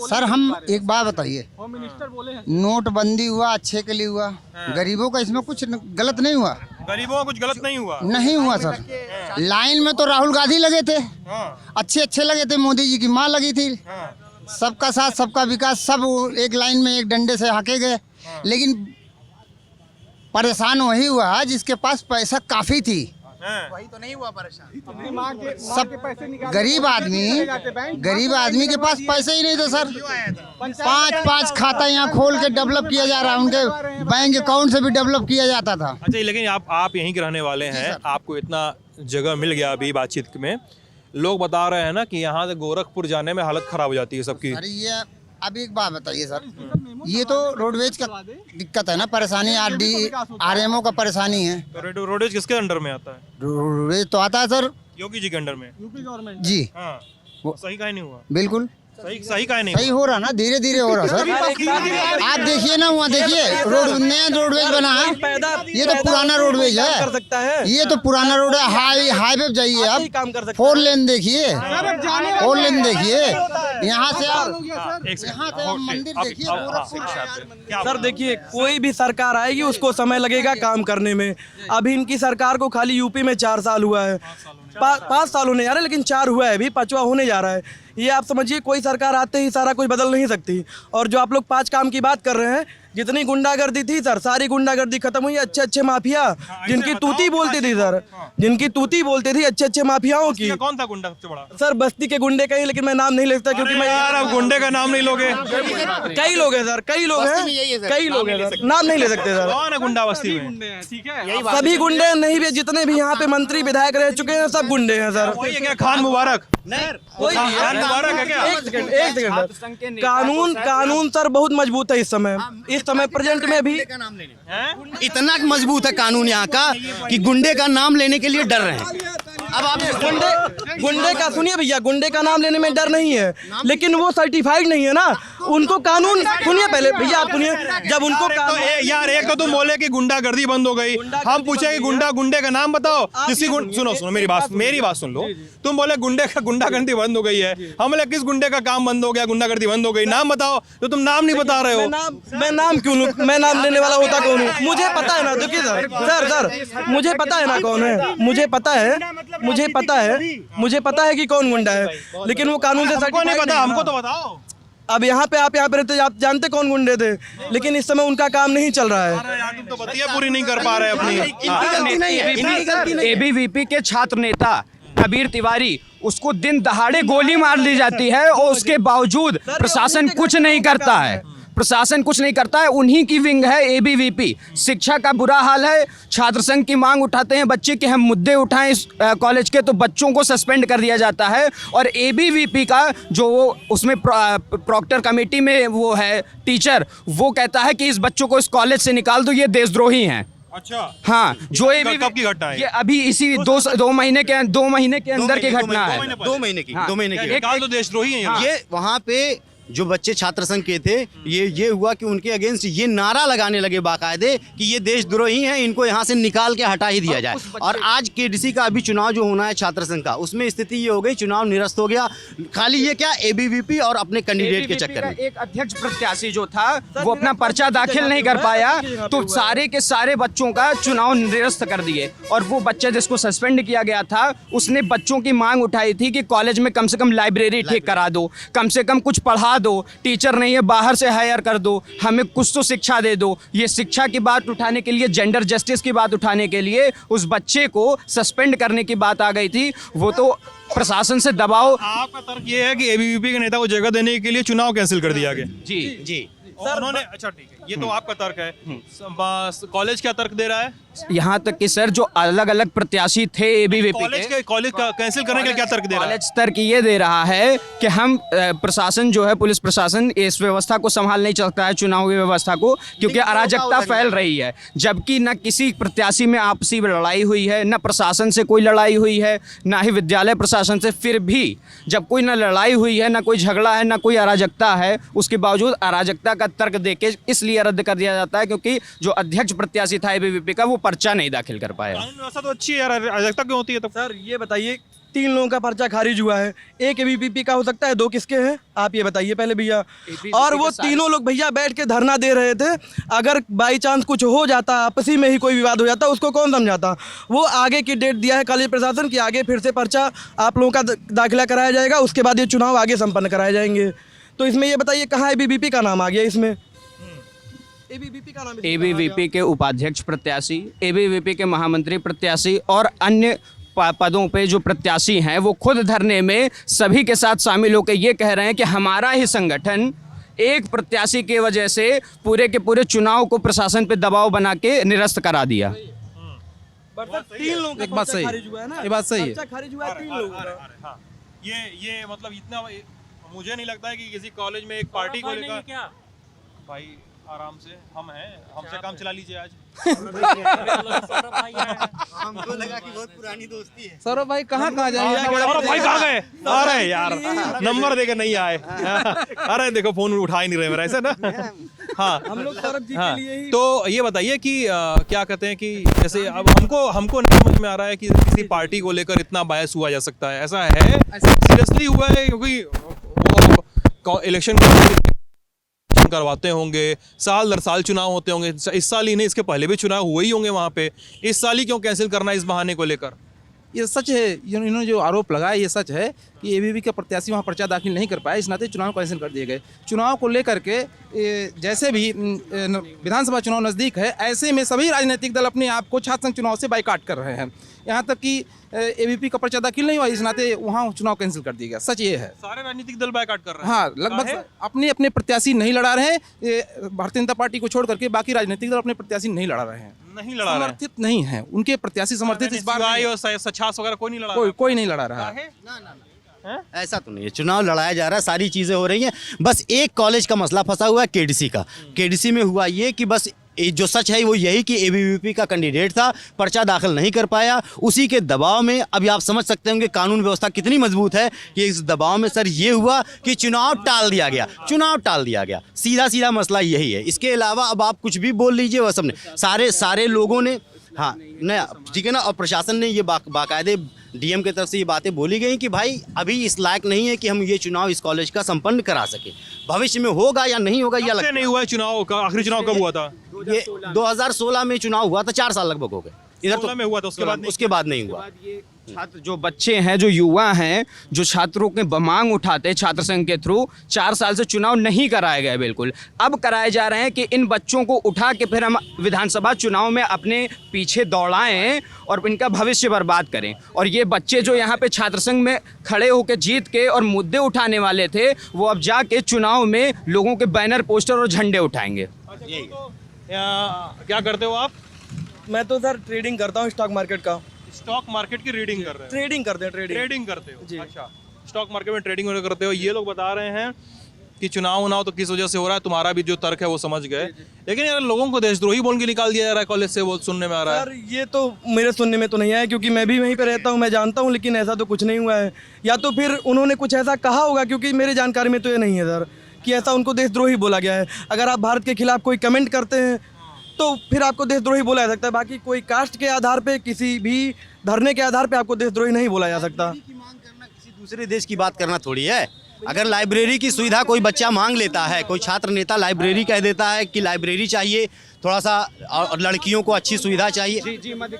S10: सर हम एक बात बताइए, नोटबंदी हुआ अच्छे के लिए हुआ, गरीबों का इसमें कुछ गलत नहीं हुआ।
S1: गरीबों का कुछ गलत नहीं हुआ।
S10: नहीं हुआ सर। लाइन में तो राहुल गांधी लगे थे, अच्छे अच्छे लगे थे, मोदी जी की माँ लगी थी। सबका साथ, सबका विकास, सब एक लाइन में एक डंडे से हाके गए। लेकिन परेशान वही हुआ जिसके पास पैसा काफी थी।
S7: वही तो नहीं हुआ परेशान।
S10: सब गरीब आदमी के पास पैसे ही नहीं थे सर। 5 खाता यहाँ खोल के डेवलप किया जा रहा है, उनके बैंक अकाउंट से भी डेवलप किया जाता था।
S1: अच्छा, लेकिन आप यहीं के रहने वाले हैं, आपको इतना जगह मिल गया अभी बातचीत में। लोग बता रहे हैं ना कि यहाँ से गोरखपुर जाने में हालत खराब हो जाती है सबकी।
S10: अरे ये अब एक बात बताइए सर, ये तो रोडवेज का दिक्कत है ना, परेशानी आरएमओ का परेशानी है।
S1: तो रोडवेज किसके अंडर में आता है?
S10: रोडवेज तो आता है सर
S1: योगी जी के अंडर में।
S10: जी।
S1: हाँ, सही काहे नहीं हुआ?
S10: बिल्कुल
S1: सही काहे नहीं
S10: सही हो रहा ना, धीरे धीरे हो रहा सर। आप देखिए ना, वहाँ देखिए नया रोडवेज बना है, ये तो पुराना रोडवेज है। ये तो पुराना रोड है, हाईवे जाइए आप, 4 लेन देखिए, 4 लेन देखिए। यहाँ से आप मंदिर देखिए।
S11: सर देखिए, कोई भी सरकार आएगी उसको समय लगेगा काम करने में। अभी इनकी सरकार को खाली यूपी में 4 साल हुआ है, 5 साल होने जा रहे हैं, लेकिन 4 हुआ है, अभी 5वां होने जा रहा है। ये आप समझिए, कोई सरकार आते ही सारा कुछ बदल नहीं सकती। और जो आप लोग 5 काम की बात कर रहे हैं, जितनी गुंडागर्दी थी सर, सारी गुंडागर्दी खत्म हुई। अच्छे अच्छे माफिया जिनकी तूती बोलती थी सर, जिनकी तूती बोलती थी अच्छे अच्छे माफियाओं की।
S1: कौन था गुंडा सबसे बड़ा?
S11: सर बस्ती के गुंडे कहीं, लेकिन मैं नाम नहीं ले सकता क्योंकि मैं
S1: यार, अब गुंडे का नाम नहीं लोगे?
S11: कई लोग हैं सर, कई लोग हैं सर, नाम नहीं ले सकते सर।
S1: कौन है गुंडा बस्ती में?
S11: सभी गुंडे नहीं भी, जितने भी यहाँ पे मंत्री विधायक रह चुके हैं सब गुंडे हैं सर।
S1: वही है क्या, खान मुबारक?
S11: खान मुबारक है क्या? एक सेकंड सर, कानून सर बहुत मजबूत है इस समय। इस समय प्रेजेंट में भी
S4: इतना मजबूत है कानून यहाँ का कि गुंडे का नाम लेने के लिए डर रहे हैं।
S11: अब आप गुंडे का सुनिए भैया, गुंडे का नाम लेने में डर नहीं है, लेकिन वो सर्टिफाइड नहीं है ना। उनको कानून सुनिए पहले भैया, आप सुनिए, जब उनको
S1: यार एक तो तुम बोले कि गुंडागर्दी बंद हो गई, हम पूछे कि गुंडे का नाम बताओ। किसी सुनो मेरी बात सुन लो। तुम बोले गुंडागर्दी बंद हो गई है, हम बोले किस गुंडे का काम बंद हो गया, गुंडागर्दी बंद हो गई, नाम बताओ। तो तुम नाम नहीं बता रहे हो।
S11: मैं नाम क्यों लूं? मैं नाम लेने वाला होता कौन हूँ? मुझे पता है ना। देखिए सर मुझे पता है ना कौन है, मुझे पता है कि कौन गुंडा है, लेकिन वो कानून से
S1: नहीं पता, हमको तो बताओ।
S11: अब यहाँ पे आप रहते, आप जानते कौन गुंडे थे, लेकिन इस समय उनका काम नहीं चल रहा है।
S1: तुम तो बतिया पूरी नहीं कर पा रहे अपनी।
S9: एबीवीपी के छात्र नेता कबीर तिवारी, उसको दिन दहाड़े गोली मार ली जाती है और उसके बावजूद प्रशासन कुछ नहीं करता है। उन्हीं की विंग है एबीवीपी। शिक्षा का बुरा हाल है। छात्र संघ की मांग उठाते हैं बच्चे कि हम मुद्दे उठाएं इस कॉलेज के, तो बच्चों को सस्पेंड कर दिया जाता है। और एबीवीपी का जो वो उसमें प्रॉक्टर कमेटी में वो है टीचर, वो कहता है कि इस बच्चों को इस कॉलेज से निकाल दो, ये देशद्रोही हैं।
S1: अच्छा,
S9: हाँ, जो
S1: कब की घटना है?
S9: ये अभी इसी दो महीने के अंदर की घटना है।
S4: 2 महीने की
S1: निकाल दो, देशद्रोही हैं
S4: ये वहाँ पे जो बच्चे छात्र संघ के थे, ये हुआ कि उनके अगेंस्ट ये नारा लगाने लगे बाकायदे कि ये देशद्रोही हैं, इनको यहाँ से निकाल के हटा ही दिया जाए। और आज केडीसी का अभी चुनाव जो होना है छात्र संघ का, उसमें स्थिति ये हो गई, चुनाव निरस्त हो गया। खाली ये क्या, एबीवीपी और अपने कैंडिडेट के चक्कर में।
S9: एक अध्यक्ष प्रत्याशी जो था वो अपना पर्चा दाखिल नहीं कर पाया, तो सारे के सारे बच्चों का चुनाव निरस्त कर दिए। और वो बच्चा जिसको सस्पेंड किया गया था, उसने बच्चों की मांग उठाई थी कि कॉलेज में कम से कम लाइब्रेरी ठीक करा दो, कम से कम कुछ पढ़ा दो, टीचर नहीं है बाहर से हायर कर दो, हमें कुछ तो शिक्षा दे दो। ये शिक्षा की बात उठाने के लिए, जेंडर जस्टिस की बात उठाने के लिए उस बच्चे को सस्पेंड करने की बात आ गई थी। वो तो प्रशासन से दबाव।
S1: आपका तर्क ये है कि एबीवीपी के नेता को जगह देने के लिए चुनाव कैंसिल कर दिया गया?
S9: जी
S1: सर उन्होंने, अच्छा ठीक है, ये तो आपका तर्क है। कॉलेज क्या तर्क दे रहा है?
S9: यहाँ तक कि सर जो अलग अलग प्रत्याशी थे एबीवीपी के,
S1: कॉलेज का कैंसिल करने के लिए क्या तर्क दे रहा है?
S9: कॉलेज तर्क ये दे रहा है कि हम प्रशासन जो है, पुलिस प्रशासन इस व्यवस्था को संभाल नहीं सकता है, चुनाव की व्यवस्था को, क्योंकि अराजकता फैल रही है। जबकि न किसी प्रत्याशी में आपसी लड़ाई हुई है, न प्रशासन से कोई लड़ाई हुई है, ना ही विद्यालय प्रशासन से। फिर भी जब कोई न लड़ाई हुई है, न कोई झगड़ा है, न कोई अराजकता है, उसके बावजूद अराजकता का तर्क देके इसलिए रद्द कर दिया जाता है क्योंकि जो अध्यक्ष प्रत्याशी था एबीवीपी का, वो पर्चा नहीं दाखिल कर पाया।
S1: कानून व्यवस्था तो अच्छी है यार, अराजकता क्यों होती है तब?
S11: सर ये बताइए, 3 लोगों का पर्चा खारिज हुआ है, एक एबीवीपी का हो सकता है, 2 किसके हैं? आप ये बताइए पहले भैया। और वो तीनों लोग भैया बैठ के धरना दे रहे थे। अगर बाई चांस कुछ हो जाता, आपसी में ही कोई विवाद हो जाता, उसको कौन समझाता? वो आगे की डेट दिया है कॉलेज प्रशासन की, आगे फिर से पर्चा आप लोगों का दाखिला कराया जाएगा, उसके बाद ये चुनाव आगे संपन्न कराए जाएंगे। तो इसमें ये बताइए कहाँ एबीवीपी का नाम आ गया इसमें?
S9: एबीवीपी के उपाध्यक्ष प्रत्याशी, एबीवीपी के महामंत्री प्रत्याशी और अन्य पदों पे जो प्रत्याशी हैं, वो खुद धरने में सभी के साथ शामिल होकर ये कह रहे हैं कि हमारा ही संगठन एक प्रत्याशी की वजह से पूरे के पूरे चुनाव को प्रशासन पे दबाव बना के निरस्त करा दिया।
S11: 3 लोगों
S6: एक बात सही है, ये बात सही है।
S11: खारिज हुआ है 3 लोगों का।
S1: ये मतलब इतना मुझे नहीं लगता है कि किसी कॉलेज में एक पार्टी को लेकर। भाई आराम से, हम हैं, हमसे काम चला लीजिए आज।
S4: हमको लगा कि बहुत पुरानी दोस्ती है।
S6: सौरभ भाई कहाँ जाएंगे?
S1: भाई कहाँ गए? अरे यार नंबर देकर नहीं आए। अरे देखो फोन उठा ही नहीं रहे मेरा, ऐसा ना। हाँ,
S11: हम लोग सौरभ जी के लिए ही।
S1: तो ये बताइए कि क्या कहते हैं कि जैसे अब हमको नहीं समझ में आ रहा है कि किसी पार्टी को लेकर इतना बायस हुआ जा सकता है। ऐसा है, सीरियसली हुआ है? क्योंकि वो इलेक्शन करवाते होंगे, साल दर साल चुनाव होते होंगे, इस साल ही नहीं, इसके पहले भी चुनाव हुए ही होंगे वहाँ पे। इस साल ही क्यों कैंसिल करना इस बहाने को लेकर?
S6: ये सच है, इन्होंने जो आरोप लगाया ये सच है कि एबीवीपी के प्रत्याशी वहाँ पर्चा दाखिल नहीं कर पाए, इस नाते चुनाव कैंसिल कर दिए गए। चुनाव को लेकर के जैसे भी विधानसभा चुनाव नज़दीक है, ऐसे में सभी राजनीतिक दल अपने आप को छात्र संघ चुनाव से बाइकाट कर रहे हैं। यहाँ तक कि एबीवीपी का पर्चा दाखिल नहीं हुआ, इस नाते वहाँ चुनाव कैंसिल कर दिया गया। सच ये है,
S1: सारे राजनीतिक दल बाइकाट कर रहे हैं।
S6: हाँ, लगभग अपने अपने प्रत्याशी नहीं लड़ा रहे हैं। भारतीय जनता पार्टी को छोड़ करके बाकी राजनीतिक दल अपने प्रत्याशी नहीं लड़ा रहे हैं,
S1: नहीं लड़ा रहे हैं,
S6: समर्थित नहीं है उनके प्रत्याशी समर्थित इस बार
S1: और सछास वगैरह कोई नहीं लड़ा,
S6: कोई नहीं लड़ा रहा है।
S4: ऐसा तो नहीं है, चुनाव लड़ाया जा रहा है, सारी चीज़ें हो रही हैं। बस एक कॉलेज का मसला फंसा हुआ है केडीसी का। केडीसी में हुआ ये कि बस जो सच है वो यही कि एबीवीपी का कैंडिडेट था, पर्चा दाखिल नहीं कर पाया, उसी के दबाव में अभी आप समझ सकते होंगे कानून व्यवस्था कितनी मजबूत है कि इस दबाव में सर ये हुआ कि चुनाव टाल दिया गया, चुनाव टाल दिया गया। सीधा सीधा मसला यही है। इसके अलावा अब आप कुछ भी बोल लीजिए, वह सबने सारे लोगों ने, हाँ नहीं ठीक है ना, और प्रशासन ने ये बाकायदे डीएम की तरफ से ये बातें बोली गई कि भाई अभी इस लायक नहीं है कि हम ये चुनाव इस कॉलेज का संपन्न करा सके। भविष्य में होगा या नहीं होगा या
S1: नहीं हुआ है चुनाव का। आखिरी चुनाव कब हुआ था?
S4: ये 2016 में चुनाव हुआ था, 4 साल लगभग हो गए। इधर तो
S1: में हुआ था,
S4: उसके बाद नहीं हुआ।
S12: छात्र जो बच्चे हैं, जो युवा हैं, जो छात्रों के मांग उठाते हैं छात्र संघ के थ्रू, 4 साल से चुनाव नहीं कराए गए, बिल्कुल अब कराए जा रहे हैं कि इन बच्चों को उठा के फिर हम विधानसभा चुनाव में अपने पीछे दौड़ाएं और इनका भविष्य बर्बाद करें। और ये बच्चे जो यहाँ पे छात्र संघ में खड़े होकर जीत के और मुद्दे उठाने वाले थे, वो अब जाके चुनाव में लोगों के बैनर, पोस्टर और झंडे उठाएंगे।
S1: क्या करते हो आप?
S11: मैं तो सर ट्रेडिंग करता हूँ स्टॉक मार्केट का।
S1: स्टॉक मार्केट की रीडिंग कर रहे हैं?
S11: ट्रेडिंग करते हैं,
S1: ट्रेडिंग करते हो जी। अच्छा, स्टॉक मार्केट में ट्रेडिंग वगैरह करते हो। ये लोग बता रहे हैं कि चुनाव तो किस वजह से हो रहा है, तुम्हारा भी जो तर्क है वो समझ गए, लेकिन यार लोगों को देशद्रोही बोल के निकाल दिया जा रहा है कॉलेज से, वो सुनने में आ रहा है।
S11: सर ये तो मेरे सुनने में तो नहीं आया, क्योंकि मैं भी वहीं पे रहता हूँ, मैं जानता हूँ, लेकिन ऐसा तो कुछ नहीं हुआ है। या तो फिर उन्होंने कुछ ऐसा कहा होगा, क्योंकि मेरे जानकारी में तो ये नहीं है सर कि ऐसा उनको देशद्रोही बोला गया है। अगर आप भारत के खिलाफ कोई कमेंट करते हैं तो फिर आपको देशद्रोही बोला जा सकता है। बाकी कोई कास्ट के आधार पे, किसी भी धरने के आधार पे आपको देशद्रोही नहीं बोला जा सकता।
S4: किसी दूसरे देश की बात करना थोड़ी है। अगर लाइब्रेरी की सुविधा कोई बच्चा मांग लेता है, कोई छात्र नेता लाइब्रेरी कह देता है कि लाइब्रेरी चाहिए थोड़ा सा, और लड़कियों को अच्छी सुविधा चाहिए।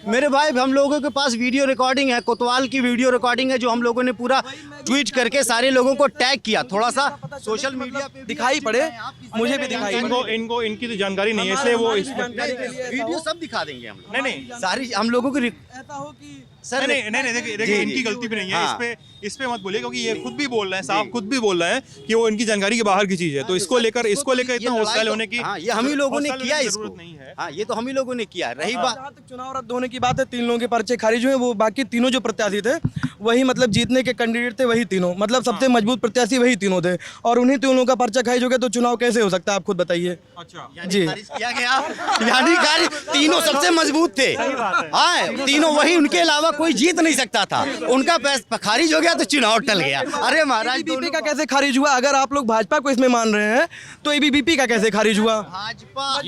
S4: मेरे भाई हम लोगों के पास वीडियो रिकॉर्डिंग है, कोतवाल की वीडियो रिकॉर्डिंग है, जो हम लोगों ने पूरा ट्वीट करके सारे लोगों को टैग किया। थोड़ा सा सोशल मीडिया पे
S11: दिखाई पड़े, मुझे भी दिखाई
S1: इनको इनकी तो जानकारी नहीं है, इसलिए वो
S4: वीडियो सब दिखा देंगे हम।
S1: नहीं
S4: सारी हम लोगों को
S11: ऐसा हो कि
S1: सर नहीं देखिए इनकी गलती भी नहीं है। इस पे मत बोलिए, क्योंकि ये खुद भी बोल रहे हैं, साहब खुद भी बोल रहे हैं कि वो इनकी जानकारी के बाहर की चीज है, तो इसको लेकर इतना हॉस्टाइल होने की
S4: ये हम ही लोगों ने किया, इसको
S1: नहीं है।
S4: हाँ, ये तो हम ही लोगों ने किया। रही बात
S11: जहाँ तक चुनाव रद्द होने की बात है, 3 लोगों के पर्चे खारिज हुए, वो बाकी तीनों जो प्रत्याशी थे वही मतलब जीतने के कैंडिडेट थे, वही तीनों, मतलब सबसे मजबूत प्रत्याशी वही तीनों थे, और उन्हीं तीनों का पर्चा खारिज हो गया, तो चुनाव कैसे हो सकता है आप खुद बताइए।
S1: अच्छा
S11: जी
S4: किया गया, यानी खारिज तीनों सबसे मजबूत थे। हाँ, तीनों वही, उनके अलावा कोई जीत नहीं सकता था। उनका खारिज हो गया तो चुनाव टल गया। अरे महाराज,
S11: एबीवीपी का कैसे खारिज हुआ? अगर आप लोग भाजपा को इसमें मान रहे हैं तो एबीवीपी का कैसे खारिज हुआ?
S4: भाजपा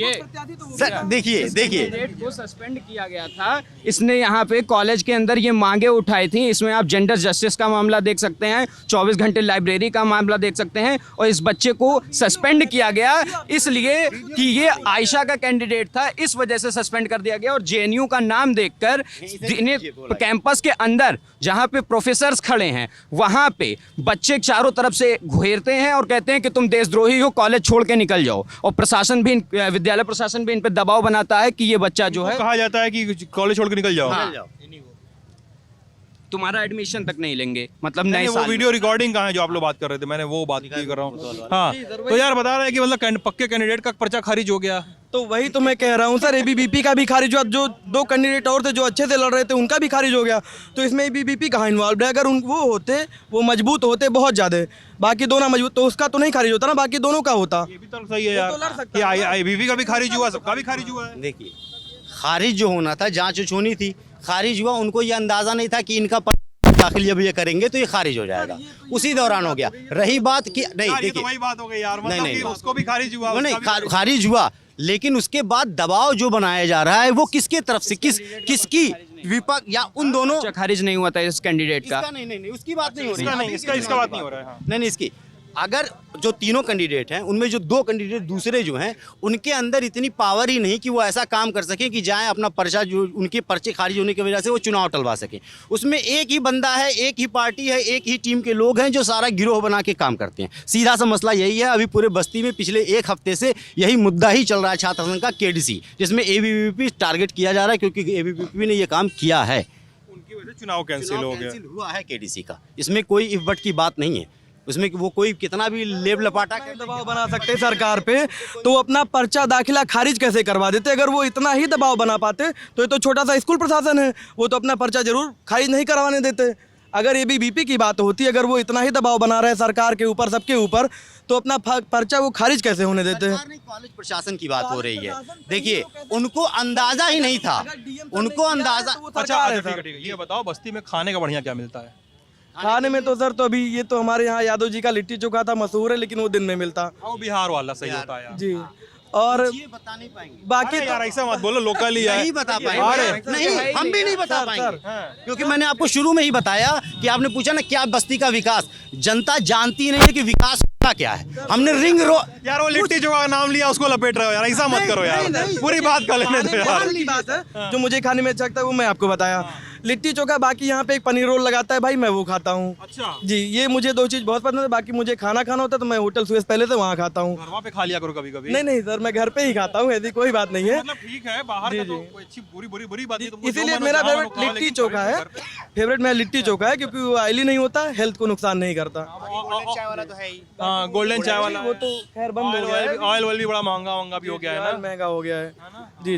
S12: देखिए को सस्पेंड किया गया था। इसने यहाँ पे कॉलेज के अंदर ये मांगे उठाई थी। इसमें आप जेंडर जस्टिस का मामला देख सकते हैं, 24 घंटे लाइब्रेरी का मामला देख सकते हैं, और इस बच्चे को सस्पेंड किया गया इसलिए कि ये आयशा का कैंडिडेट था, इस वजह से सस्पेंड कर दिया गया। और जेएनयू का नाम देखकर इन्हें कैंपस के अंदर जहाँ पे प्रोफेसर्स खड़े हैं वहाँ पे बच्चे चारों तरफ से घेरते हैं और कहते हैं कि तुम देशद्रोही हो, कॉलेज छोड़ के निकल जाओ। और प्रशासन भी, विद्यालय प्रशासन भी इन पे दबाव बनाता है कि ये बच्चा जो है,
S1: कहा जाता है कि कॉलेज छोड़ के निकल जाओ।
S12: तुम्हारा एडमिशन तक नहीं लेंगे, मतलब
S1: नहीं,
S12: नए
S1: वो
S12: साल
S1: वीडियो रिकॉर्डिंग कहाँ है जो आप लोग बात कर रहे थे? मैंने वो बात की कर रहा हूँ। हाँ, तो यार बता रहे हैं कि मतलब पक्के कैंडिडेट का पर्चा खारिज हो गया।
S11: तो वही तो मैं कह रहा हूँ सर, एबीवीपी का भी खारिज हुआ, जो 2 कैंडिडेट और थे जो अच्छे से लड़ रहे थे उनका भी खारिज हो गया। तो इसमें एबीवीपी कहाँ इन्वॉल्व है? अगर वो होते, वो मजबूत होते बहुत ज़्यादा, बाकी दोनों मजबूत, तो उसका तो नहीं खारिज होता ना, बाकी दोनों का होता।
S1: ये भी तो सही है यार, एबीवीपी का भी खारिज हुआ, सबका भी खारिज हुआ है।
S4: देखिए, खारिज जो होना था, जांच होनी थी, खारिज हुआ। उनको ये अंदाजा नहीं था कि इनका दाखिल जब ये करेंगे तो ये खारिज हो जाएगा, उसी दौरान हो गया। रही बात कि नहीं, देखिए
S1: वही बात हो गई यार,
S4: नहीं,
S1: उसको भी खारिज हुआ,
S4: नहीं खारिज हुआ, लेकिन उसके बाद दबाव जो बनाया जा रहा है वो किसके तरफ से, किसकी, विपक्ष या उन दोनों?
S12: खारिज नहीं हुआ था इस कैंडिडेट का।
S4: नहीं, उसकी बात नहीं हो रही,
S1: इसका बात नहीं हो रहा है।
S4: नहीं, इसकी अगर जो तीनों कैंडिडेट हैं उनमें जो 2 कैंडिडेट दूसरे जो हैं उनके अंदर इतनी पावर ही नहीं कि वो ऐसा काम कर सकें कि जाएं अपना पर्चा, जो उनके पर्चे खारिज होने की वजह से वो चुनाव टलवा सकें। उसमें एक ही बंदा है, एक ही पार्टी है, एक ही टीम के लोग हैं जो सारा गिरोह बना के काम करते हैं। सीधा सा मसला यही है। अभी पूरे बस्ती में पिछले 1 हफ्ते से यही मुद्दा ही चल रहा है, छात्र संघ का केडीसी, जिसमें एबीवीपी टारगेट किया जा रहा है, क्योंकि एबीवीपी ने ये काम किया है,
S1: उनकी वजह से चुनाव कैंसिल हो गया।
S4: हुआ है केडीसी का। इसमें कोई इफ बट की बात नहीं है। उसमें वो कोई कितना भी लेब लपाटा कर
S11: दबाव बना सकते सरकार पे, तो अपना पर्चा दाखिला खारिज कैसे करवा देते? अगर वो इतना ही दबाव बना पाते तो ये तो छोटा सा स्कूल प्रशासन है, वो तो अपना पर्चा जरूर खारिज नहीं करवाने देते। अगर ABVP की बात होती, अगर वो इतना ही दबाव बना रहे सरकार के ऊपर, सबके ऊपर, तो अपना पर्चा वो खारिज कैसे होने देते हैं?
S4: कॉलेज प्रशासन की बात हो रही है। देखिए, उनको अंदाजा ही नहीं था, उनको अंदाजा।
S1: अच्छा ठीक है, ये बताओ बस्ती में खाने का बढ़िया क्या मिलता है?
S11: खाने में तो सर, तो अभी ये तो हमारे यहाँ यादव जी का लिट्टी चोखा था, मशहूर है, लेकिन वो दिन में मिलता।
S1: वो बिहार वाला सही होता है यार।
S11: जी, और
S4: ये बता नहीं पाएंगे
S11: बाकी
S1: यार ऐसा मत बोलो, लोकल ही है।
S4: नहीं बता पाएंगे, नहीं हम भी नहीं बता पाएंगे, क्योंकि मैंने आपको शुरू में ही बताया कि आपने पूछा ना क्या बस्ती का विकास, जनता जानती नहीं है कि विकास का क्या है। हमने रिंग रोड,
S1: यार वो लिट्टी चोखा का नाम लिया उसको लपेट रहे हो यार, ऐसा मत करो यार, पूरी बात कर लेने दो यार।
S11: बात है जो मुझे खाने में अच्छा लगता है वो मैं आपको बताया, लिट्टी चोखा। बाकी यहाँ पे एक पनीर रोल लगाता है भाई, मैं वो खाता हूँ।
S1: अच्छा
S11: जी, ये मुझे 2 चीज़ बहुत पसंद है। बाकी मुझे खाना होता है तो मैं होटल सुबह पहले से वहाँ खाता हूँ।
S1: घर पे खा लिया करो कभी कभी।
S11: नहीं सर, मैं घर पे ही खाता हूँ, ऐसी कोई बात नहीं है।
S1: मतलब ठीक है, बाहर का तो कोई अच्छी बुरी बात है,
S11: इसीलिए मेरा फेवरेट लिट्टी चोखा है, फेवरेट मेरा लिट्टी चोखा है, क्योंकि वो ऑयली नहीं होता, हेल्थ को नुकसान नहीं करता।
S1: हाँ, गोल्डन चाय वाला
S11: वो तो खैर बंद हो गया है।
S1: ऑयल भी बड़ा महंगा भी हो गया है ना।
S11: महंगा हो गया है।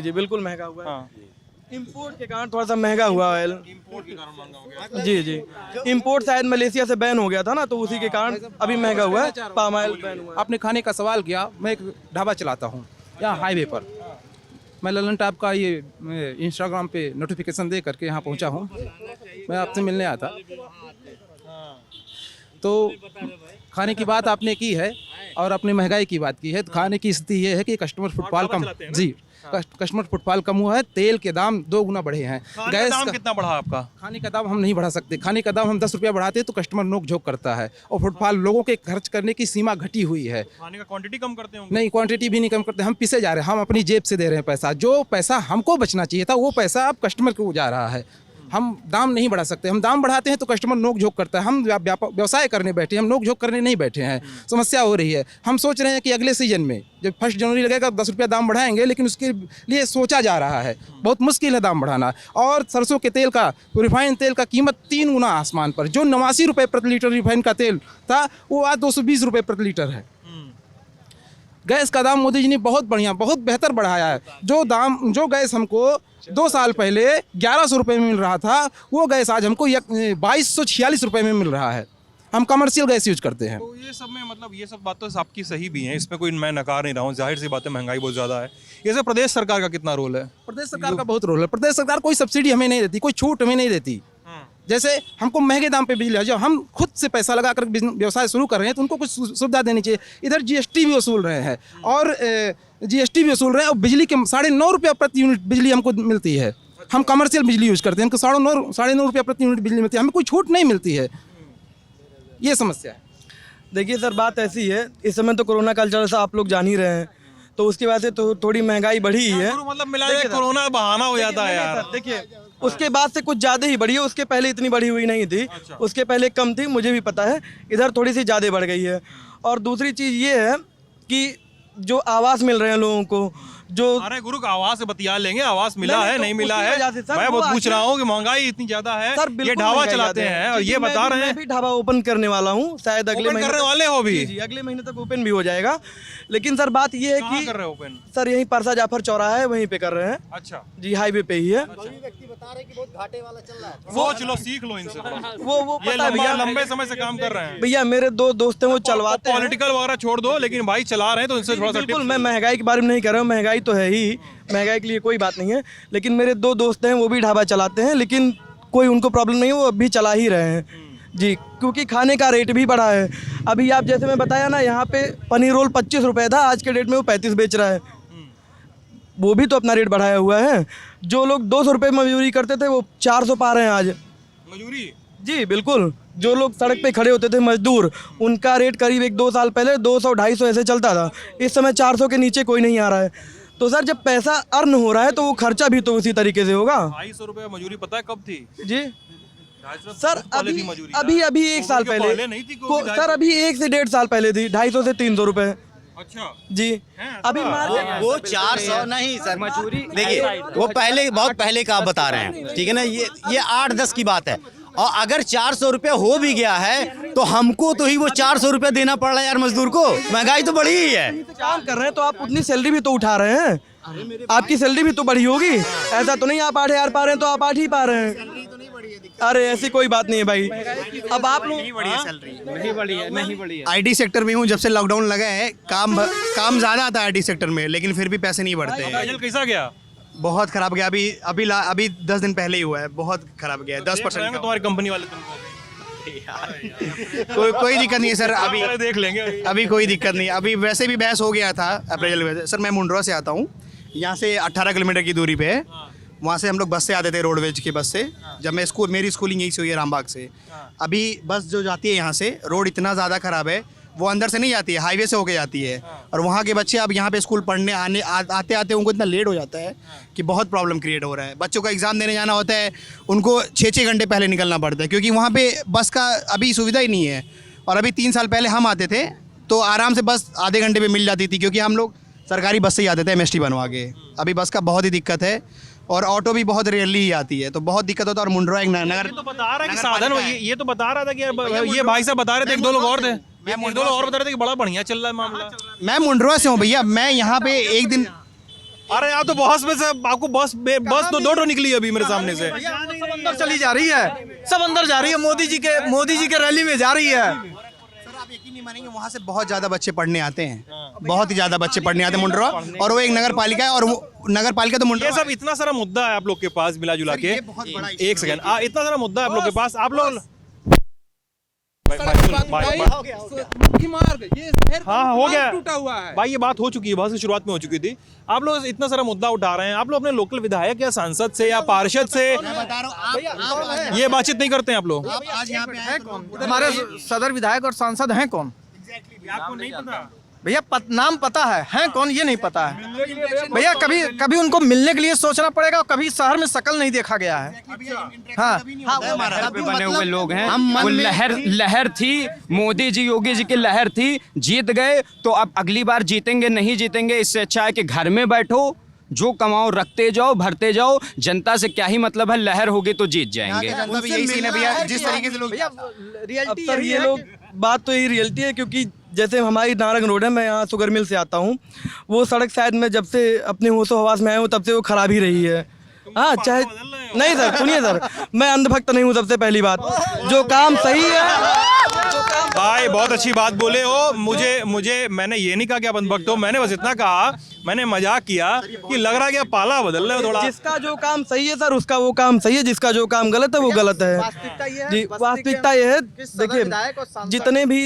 S11: जी, बिल्कुल महंगा हुआ है। इम्पोर्ट के कारण थोड़ा सा महंगा हुआ ऑयल।
S1: इम्पोर्ट के कारण महंगा हो गया।
S11: जी, इम्पोर्ट शायद मलेशिया से बैन हो गया था ना, तो उसी के कारण अभी महंगा हुआ है, पाम ऑयल बैन हुआ है।
S13: आपने खाने का सवाल किया, मैं एक ढाबा चलाता हूँ यहाँ हाईवे पर। मैं ललन टॉप का ये इंस्टाग्राम पे नोटिफिकेशन दे करके यहाँ पहुँचा हूँ। मैं आपसे मिलने आया था। तो खाने की बात आपने की है और अपनी महंगाई की बात की है। तो खाने की स्थिति ये है कि कस्टमर फुटफॉल कम, जी कस्टमर फुटफॉल कम हुआ है। तेल के दाम 2 गुना बढ़े हैं।
S1: गैस का दाम कितना बढ़ा आपका?
S13: खाने का दाम हम नहीं बढ़ा सकते। खाने का दाम हम 10 रुपया बढ़ाते हैं तो कस्टमर नोक झोंक करता है, और फुटफॉल लोगों के खर्च करने की सीमा घटी हुई है।
S1: खाने का क्वांटिटी कम करते होंगे?
S13: नहीं, क्वांटिटी भी नहीं कम करते, हम पीछे जा रहे हैं। हम अपनी जेब से दे रहे हैं पैसा। जो पैसा हमको बचना चाहिए था वो पैसा अब कस्टमर को जा रहा है। हम दाम नहीं बढ़ा सकते। हम दाम बढ़ाते हैं तो कस्टमर नोक झोंक करता है। हम व्यवसाय करने बैठे, हम नोक झोंक करने नहीं बैठे हैं। समस्या हो रही है। हम सोच रहे हैं कि अगले सीजन में जब 1 जनवरी लगेगा 10 रुपया दाम बढ़ाएंगे, लेकिन उसके लिए सोचा जा रहा है। बहुत मुश्किल है दाम बढ़ाना। और सरसों के तेल का, रिफाइंड तेल का कीमत 3 गुना आसमान पर। जो 89 रुपये प्रति लीटर रिफाइंड का तेल था वो आज 220 रुपये प्रति लीटर है। गैस का दाम मोदी जी ने बहुत बढ़िया, बहुत बेहतर बढ़ाया है। जो गैस हमको 2 साल पहले 1100 रुपये में मिल रहा था, वो गैस आज हमको 2246 रुपये में मिल रहा है। हम कमर्शियल गैस यूज करते हैं।
S1: तो ये सब में मतलब ये सब बातें आपकी सही भी हैं, इसमें कोई मैं नकार नहीं रहा हूँ। जाहिर सी बात है, महंगाई बहुत ज़्यादा है। ये सब प्रदेश सरकार का कितना रोल है?
S13: प्रदेश सरकार का बहुत रोल है। प्रदेश सरकार कोई सब्सिडी हमें नहीं देती, कोई छूट हमें नहीं देती। जैसे हमको महंगे दाम पे बिजली है, जब हम खुद से पैसा लगा कर व्यवसाय शुरू कर रहे हैं तो उनको कुछ सुविधा देनी चाहिए। इधर GST भी वसूल रहे हैं और GST भी वसूल रहे हैं, और बिजली के 9.5 रुपया प्रति यूनिट बिजली हमको मिलती है। हम कमर्शियल बिजली यूज करते हैं, हमको 9.5 रुपया प्रति यूनिट बिजली मिलती है, हमें कोई छूट नहीं मिलती है। ये समस्या है।
S11: देखिए सर, बात ऐसी है, इस समय तो कोरोना काल चल रहा है, आप लोग जान ही रहे हैं, तो उसकी वजह से तो थोड़ी महंगाई बढ़ी ही है।
S1: मतलब मिला के कोरोना बहाना हो जाता है यार।
S11: देखिए, उसके बाद से कुछ ज़्यादा ही बढ़ी है, उसके पहले इतनी बढ़ी हुई नहीं थी। उसके पहले कम थी, मुझे भी पता है। इधर थोड़ी सी ज़्यादा बढ़ गई है। और दूसरी चीज़ ये है कि जो आवास मिल रहे हैं लोगों को, जो
S1: अरे गुरु का आवास से बतिया लेंगे, आवास मिला है नहीं मिला है। मैं बहुत पूछ रहा हूँ कि महंगाई इतनी ज्यादा है, ये ढाबा चलाते हैं और ये बता रहे हैं।
S11: मैं भी ढाबा ओपन करने वाला हूँ, शायद अगले महीने
S1: करने वाले हो भी।
S11: जी, अगले महीने तक ओपन भी हो जाएगा। लेकिन सर बात ये है कि
S1: कर रहे हो ओपन?
S11: सर यहीं परसा जाफर चौराहा है, वहीं पे कर रहे हैं।
S1: अच्छा
S11: जी, हाईवे पे ही है।
S3: व्यक्ति बता रहे कि बहुत घाटे वाला चल रहा है।
S1: सोच लो, सीख लो इनसे।
S11: वो
S1: ये
S11: पता है भैया,
S1: लंबे समय से काम कर रहे हैं
S11: भैया। मेरे 2 दोस्त हैं, वो चलवाते हैं।
S1: पॉलिटिकल वगैरह छोड़ दो, लेकिन भाई चला रहे हैं तो इनसे थोड़ा सा।
S11: बिल्कुल, मैं महंगाई के बारे में नहीं कह रहा हूँ, महंगाई तो है ही, महंगाई के लिए कोई बात नहीं है। लेकिन मेरे 2 दोस्त हैं, वो भी ढाबा चलाते हैं, लेकिन कोई उनको प्रॉब्लम नहीं है, वो अभी चला ही रहे हैं। जी, क्योंकि खाने का रेट भी बढ़ा है। अभी आप जैसे मैं बताया ना, यहाँ पे पनीर रोल 25 रुपये था, आज के डेट में वो 35 बेच रहा है। वो भी तो अपना रेट बढ़ाया हुआ है। जो लोग 200 रुपये मजदूरी करते थे वो 400 पा रहे हैं आज
S1: मजदूरी।
S11: जी बिल्कुल। जो लोग सड़क पे खड़े होते थे मजदूर, उनका रेट करीब 1-2 साल पहले 200-250 ऐसे चलता था। इस समय 400 के नीचे कोई नहीं आ रहा है। तो सर जब पैसा अर्न हो रहा है तो वो खर्चा भी तो उसी तरीके से होगा।
S1: 250 रुपये मजदूरी पता है कब थी?
S11: जी सर, अभी 1 साल पहले नहीं थी सर, अभी 1 से 1.5 साल पहले थी 250 से 300 रुपये।
S1: अच्छा
S11: जी, अभी
S4: वो 400 नहीं सर, मजदूरी देखिए वो पहले, बहुत पहले का आप बता रहे हैं, ठीक है ना। ये 8-10 की बात है। और अगर 400 रुपये हो भी गया है तो हमको तो ही वो 400 रुपये देना पड़ रहा है यार मजदूर को। महंगाई तो बढ़ी ही है।
S11: काम कर रहे हैं तो आप उतनी सैलरी भी तो उठा रहे हैं, आपकी सैलरी भी तो बढ़ी होगी। ऐसा तो नहीं आप 8,000 पा रहे हैं तो आप 8 ही पा रहे हैं। अरे ऐसी कोई बात नहीं है भाई। अब आप लोग
S9: नहीं बढ़ी है।
S4: आईटी सेक्टर में हूँ, जब से लॉकडाउन लगा है काम ज़्यादा आता है आईटी सेक्टर में, लेकिन फिर भी पैसे नहीं बढ़ते हैं।
S1: रिजल्ट कैसा गया?
S4: बहुत खराब गया। अभी 10 दिन पहले ही हुआ है, बहुत खराब गया है। 10%
S1: तुम्हारी कंपनी वाले तुमको
S4: कोई दिक्कत नहीं है सर। अभी
S1: देख लेंगे।
S4: अभी कोई दिक्कत नहीं। अभी वैसे भी बहस हो गया था अप्रैल में। सर मैं मुंड्रा से आता हूँ, यहाँ से 18 किलोमीटर की दूरी पे है। वहाँ से हम लोग बस से आते थे, रोडवेज की बस से। जब मैं मेरी स्कूलिंग यहीं से हुई है, रामबाग से। अभी बस जो जाती है यहाँ से, रोड इतना ज़्यादा ख़राब है, वो अंदर से नहीं जाती है, हाईवे से होके जाती है। और वहाँ के बच्चे अब यहाँ पे स्कूल पढ़ने आते आते उनको इतना लेट हो जाता है कि बहुत प्रॉब्लम क्रिएट हो रहा है। बच्चों का एग्ज़ाम देने जाना होता है, उनको 6-6 घंटे पहले निकलना पड़ता है, क्योंकि वहाँ पे बस का अभी सुविधा ही नहीं है। और अभी 3 साल पहले हम आते थे तो आराम से बस आधे घंटे में मिल जाती थी, क्योंकि हम लोग सरकारी बस से ही आते थे MST बनवा के। अभी बस का बहुत ही दिक्कत है, और ऑटो भी बहुत रेयरली ही आती है, तो बहुत दिक्कत होता है। और मुंड्रा एक नगर
S1: तो बता रहा है कि साधन, ये तो बता रहा था कि ये भाई साहब बता रहे थे, 1-2 लोग और थे, 1-2 लोग और बता रहे थे कि बड़ा बढ़िया चल रहा है मामला।
S4: मैं मुंड्रा से हूँ भैया। मैं यहाँ पे एक दिन,
S1: अरे यार तो बस में से आपको बस तो 2 निकली अभी मेरे सामने से।
S7: सब अंदर चली जा रही है, सब अंदर जा रही है, मोदी जी के रैली में जा रही है।
S4: सर आप यकीन नहीं मानेंगे, वहाँ से बहुत ज़्यादा बच्चे पढ़ने आते हैं, बहुत ही ज़्यादा बच्चे पढ़ने आते हैं मुंड्रा। और वो एक नगर पालिका है, और नगर पालिका तो मुंड्रा।
S1: ये सब इतना सारा मुद्दा है आप लोग के पास मिला जुला के। एक सेकंड, इतना सारा मुद्दा है आप लोग के पास, आप लोग हाँ हो गया
S13: टूटा हुआ है
S1: भाई, ये बात हो चुकी है, बहुत सी शुरुआत में हो चुकी थी। आप लोग इतना सारा मुद्दा उठा रहे हैं, आप लोग अपने लोकल विधायक या सांसद से या पार्षद से ये बातचीत नहीं करते हैं आप लोग?
S4: आज यहाँ पे आए कौन?
S7: हमारे सदर विधायक और सांसद हैं कौन?
S1: आपको नहीं पता?
S7: भैया नाम पता है कौन ये नहीं पता है भैया। कभी उनको मिलने के लिए सोचना पड़ेगा, और कभी शहर में शकल नहीं देखा गया है। हाँ
S12: बने हुए लोग हैं, वो लहर थी, मोदी जी योगी जी की लहर थी, जीत गए तो अब अगली बार जीतेंगे नहीं जीतेंगे, इससे अच्छा है कि घर में बैठो, जो कमाओ रखते जाओ, भरते जाओ। जनता से क्या ही मतलब है, लहर होगी तो जीत जाएंगे।
S4: यही सीन है भैया, जिस तरीके से लोग
S11: अब सर ये लोग बात तो यही रियलिटी है, क्योंकि जैसे हमारी नारंग रोड है, मैं यहाँ शुगर मिल से आता हूँ, वो सड़क शायद मैं जब से अपने होशो हवास में आया हूँ तब से वो खराब ही रही है। हाँ चाहे नहीं सर, सुनिए सर, मैं अंधभक्त नहीं हूँ। सबसे पहली बात, जो काम सही है
S1: भाई बहुत अच्छी बात बोले हो। मुझे मैंने ये नहीं कहा कि आप अंधभक्त हो, मैंने बस इतना कहा, मैंने मजाक किया कि लग रहा है कि पाला बदल रहे हो थोड़ा।
S11: जिसका जो काम सही है सर उसका वो काम सही है, जिसका जो काम गलत है वो गलत है। जी वास्तविकता ये है, देखिए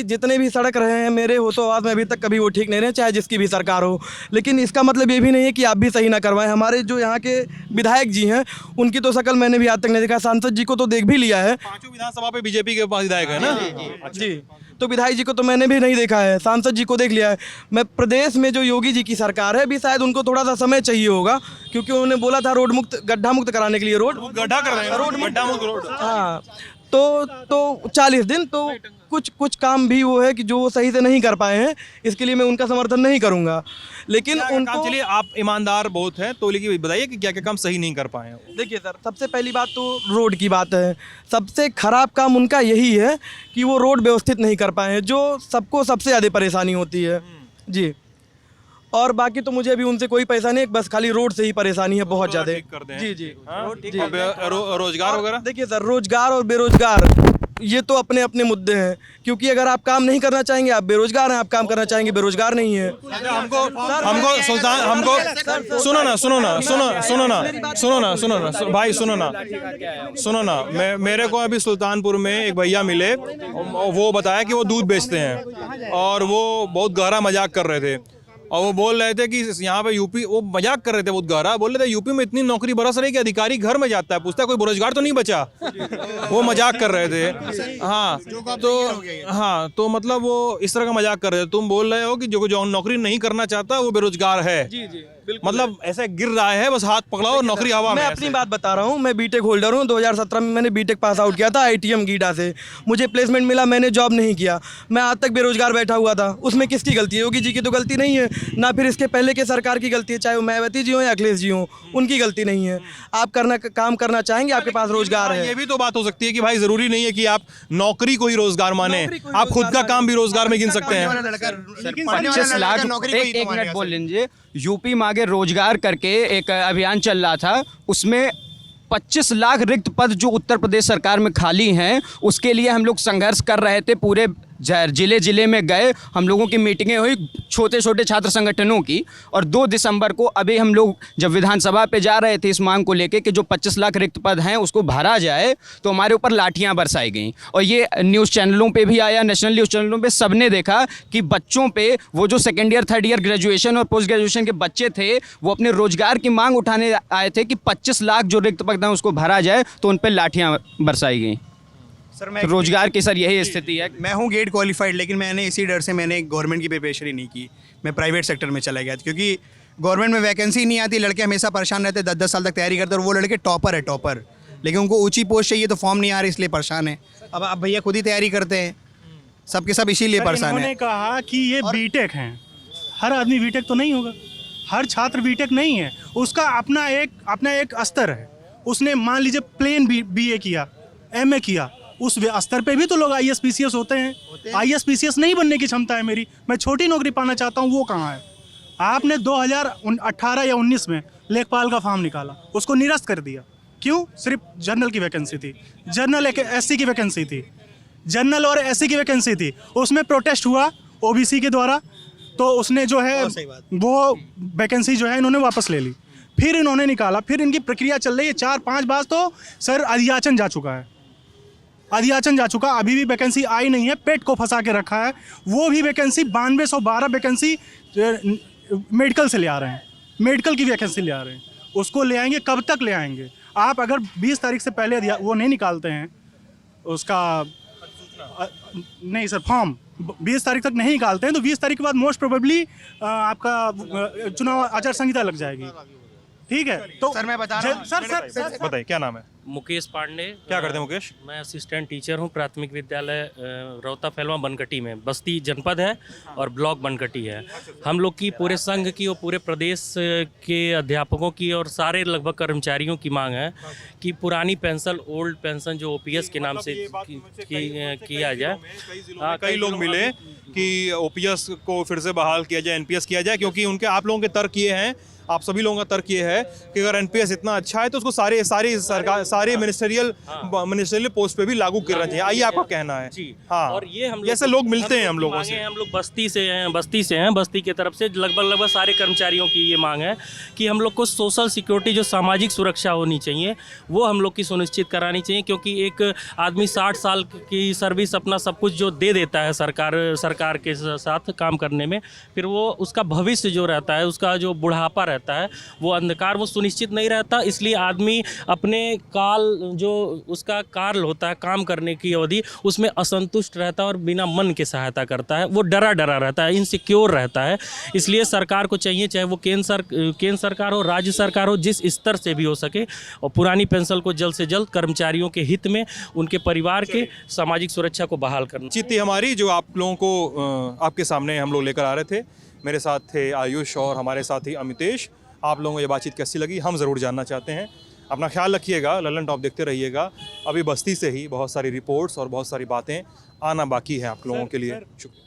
S11: जितने भी सड़क रहे हैं मेरे होशो आवास में अभी तक कभी वो ठीक नहीं रहे, चाहे जिसकी भी सरकार हो। लेकिन इसका मतलब ये भी नहीं है कि आप भी सही ना करवाएं। हमारे जो यहाँ के विधायक जी हैं उनकी तो शक्ल मैंने भी आज तक नहीं देखा, सांसद जी को तो देख भी लिया है।
S1: 5 विधानसभा पे बीजेपी के पास विधायक है ना
S11: जी, तो विधायक जी को तो मैंने भी नहीं देखा है, सांसद जी को देख लिया है। मैं प्रदेश में जो योगी जी की सरकार है, भी शायद उनको थोड़ा सा समय चाहिए होगा, क्योंकि उन्होंने बोला था रोड मुक्त, गड्ढा मुक्त कराने के लिए रोड
S1: गड्ढा कर रहे हैं, गड्ढा मुक्त रोड।
S11: हाँ तो 40 दिन तो कुछ काम भी वो है कि जो वो सही से नहीं कर पाए हैं, इसके लिए मैं उनका समर्थन नहीं करूंगा। लेकिन उनको
S1: चलिए, आप ईमानदार बहुत हैं, तो लेकिन बताइए कि क्या क्या काम सही नहीं कर पाए हैं।
S11: देखिए सर, सबसे पहली बात तो रोड की बात है। सबसे खराब काम उनका यही है कि वो रोड व्यवस्थित नहीं कर पाए हैं, जो सबको सबसे ज़्यादा परेशानी होती है जी। और बाकी तो मुझे अभी उनसे कोई पैसा नहीं, बस खाली रोड से ही परेशानी है बहुत ज़्यादा। जी
S1: रोजगार वगैरह
S11: देखिए सर, रोजगार और बेरोजगार ये तो अपने अपने मुद्दे हैं, क्योंकि अगर आप काम नहीं करना चाहेंगे आप बेरोजगार हैं, आप काम करना चाहेंगे बेरोजगार नहीं है।
S1: हमको सुल्तान, हमको सुनो ना, मेरे को अभी सुल्तानपुर में एक भैया मिले, वो बताया कि वो दूध बेचते हैं, और वो बहुत गहरा मजाक कर रहे थे। और वो बोल रहे थे कि यहाँ पे यूपी, वो मजाक कर रहे थे बहुत गहरा, बोल रहे थे यूपी में इतनी नौकरी बरस रही कि अधिकारी घर में जाता है, पूछता है कोई बेरोजगार तो नहीं बचा। वो मजाक कर रहे थे। हाँ तो मतलब वो इस तरह का मजाक कर रहे थे। तुम बोल रहे हो कि जो नौकरी नहीं करना चाहता वो बेरोजगार है। मतलब ऐसे गिर रहा है, बस हाथ पकड़ाओ नौकरी हवा में।
S11: मैं अपनी बात बता रहा हूँ, मैं बीटेक होल्डर हूँ। 2017 में मैंने बीटेक पास आउट किया था ITM गीडा से। मुझे प्लेसमेंट मिला, मैंने जॉब नहीं किया, मैं आज तक बेरोजगार बैठा हुआ था। उसमें किसकी गलती है? योगी जी की तो गलती नहीं है, ना फिर इसके पहले के सरकार की गलती है, चाहे वो मायावती जी हो या अखिलेश जी हो, उनकी गलती नहीं है। आप काम करना चाहेंगे, आपके पास रोजगार है।
S1: ये भी तो बात हो सकती है कि भाई जरूरी नहीं है कि आप नौकरी को ही रोजगार माने, आप खुद का काम भी रोजगार में गिन सकते हैं।
S12: 25 लाख, एक मिनट बोल लीजिए। यूपी मांगे रोजगार करके एक अभियान चल रहा था, उसमें 25 लाख रिक्त पद जो उत्तर प्रदेश सरकार में खाली हैं, उसके लिए हम लोग संघर्ष कर रहे थे। पूरे जिले जिले में गए, हम लोगों की मीटिंगें हुई छोटे छोटे छात्र संगठनों की, और 2 दिसंबर को अभी हम लोग जब विधानसभा पे जा रहे थे इस मांग को लेके कि जो 25 लाख रिक्त पद हैं उसको भरा जाए, तो हमारे ऊपर लाठियां बरसाई गई। और ये न्यूज़ चैनलों पे भी आया, नेशनल न्यूज़ चैनलों पे सबने देखा कि बच्चों पे, वो जो second year third year graduation और पोस्ट ग्रेजुएशन के बच्चे थे, वो अपने रोजगार की मांग उठाने आए थे कि 25 लाख जो रिक्त पद हैं उसको भरा जाए, तो उन पर लाठियाँ बरसाई गई।
S14: सर मैं
S12: तो रोजगार की सर यही स्थिति है।
S14: मैं हूँ गेट क्वालिफाइड, लेकिन मैंने इसी डर से मैंने गवर्नमेंट की प्रिपरेशन ही नहीं की, मैं प्राइवेट सेक्टर में चला गया था, क्योंकि गवर्नमेंट में वैकेंसी नहीं आती, लड़के हमेशा परेशान रहते, 10-10 साल तक तैयारी करते, और वो लड़के टॉपर है टॉपर, लेकिन उनको ऊंची पोस्ट चाहिए तो फॉर्म नहीं आ रही, इसलिए परेशान है। अब भैया खुद ही तैयारी करते हैं, सबके सब इसीलिए परेशान है।
S2: उन्होंने कहा कि ये बीटेक हैं, हर आदमी बीटेक तो नहीं होगा, हर छात्र बीटेक नहीं है, उसका अपना एक स्तर है। उसने मान लीजिए प्लेन बीए किया, एमए किया, उस स्तर पे भी तो लोग IAS PCS होते हैं। IAS PCS नहीं बनने की क्षमता है मेरी, मैं छोटी नौकरी पाना चाहता हूँ, वो कहाँ है? आपने 2018 या 19 में लेखपाल का फॉर्म निकाला, उसको निरस्त कर दिया। क्यों? सिर्फ जनरल की वैकेंसी थी, जनरल एक SC की वैकेंसी थी, जनरल और SC की वैकेंसी थी, उसमें प्रोटेस्ट हुआ OBC के द्वारा, तो उसने जो है वो वैकेंसी जो है इन्होंने वापस ले ली, फिर इन्होंने निकाला, फिर इनकी प्रक्रिया चल रही है। 4-5 बार तो सर अधियाचन जा चुका है, अधियाचन जा चुका, अभी भी वैकेंसी आई नहीं है, पेट को फंसा के रखा है। वो भी वैकेंसी 9212 वैकेंसी मेडिकल से ले आ रहे हैं, मेडिकल की वैकेंसी ले आ रहे हैं, उसको ले आएंगे, कब तक ले आएंगे? आप अगर 20 तारीख से पहले वो नहीं निकालते हैं उसका नहीं सर फॉर्म 20 तारीख तक नहीं निकालते हैं, तो 20 तारीख के बाद मोस्ट प्रोबेबली आपका चुनाव आचार संहिता लग जाएगी। ठीक है, तो
S14: सर मैं बता रहा हूँ,
S1: सर बताइए क्या नाम है?
S15: मुकेश पांडे।
S1: क्या करते हैं मुकेश?
S15: मैं असिस्टेंट टीचर हूँ प्राथमिक विद्यालय रौता फैलवा बनकटी में, बस्ती जनपद है और ब्लॉक बनकटी है। हम लोग की पूरे संघ की और पूरे प्रदेश के अध्यापकों की और सारे लगभग कर्मचारियों की मांग है कि पुरानी पेंशन, ओल्ड पेंशन जो OPS के नाम से किया जाए।
S1: कई लोग मिले कि OPS को फिर से बहाल किया जाए, NPS किया जाए, क्योंकि उनके आप लोगों के तर्क ये हैं, आप सभी लोगों का तर्क ये है कि अगर NPS इतना अच्छा है तो उसको सारे मिनिस्ट्रियल पोस्ट पे भी लागू करना चाहिए। आइए आपका कहना है।
S15: जी
S1: हाँ,
S15: और ये हम
S1: जैसे लोग मिलते हैं हम लोगों से,
S15: हम लोग बस्ती से हैं, बस्ती के तरफ से लगभग सारे कर्मचारियों की ये मांग है कि हम लोग को सोशल सिक्योरिटी, जो सामाजिक सुरक्षा होनी चाहिए, वो हम लोग की सुनिश्चित करानी चाहिए, क्योंकि एक आदमी 60 साल की सर्विस अपना सब कुछ जो दे देता है सरकार के साथ काम करने में, फिर वो उसका भविष्य जो रहता है, उसका जो बुढ़ापा रहता है, वो अंधकार, वो सुनिश्चित नहीं रहता। इसलिए आदमी अपने जो उसका काल होता है काम करने की अवधि, उसमें असंतुष्ट रहता है और बिना मन के सहायता करता है, वो डरा रहता है, इनसिक्योर रहता है। इसलिए सरकार को चाहिए, चाहे वो केंद्र सरकार हो, राज्य सरकार हो, जिस स्तर से भी हो सके, और पुरानी पेंशन को जल्द से जल्द कर्मचारियों के हित में, उनके परिवार के सामाजिक सुरक्षा को बहाल करना।
S1: चित्ती हमारी जो आप लोगों को आपके सामने हम लोग लेकर आ रहे थे, मेरे साथ थे आयुष और हमारे साथ ही अमितेश। आप लोगों को ये बातचीत कैसी लगी हम ज़रूर जानना चाहते हैं। अपना ख्याल रखिएगा, ललन टॉप देखते रहिएगा। अभी बस्ती से ही बहुत सारी रिपोर्ट्स और बहुत सारी बातें आना बाकी है आप लोगों के लिए। शुक्रिया।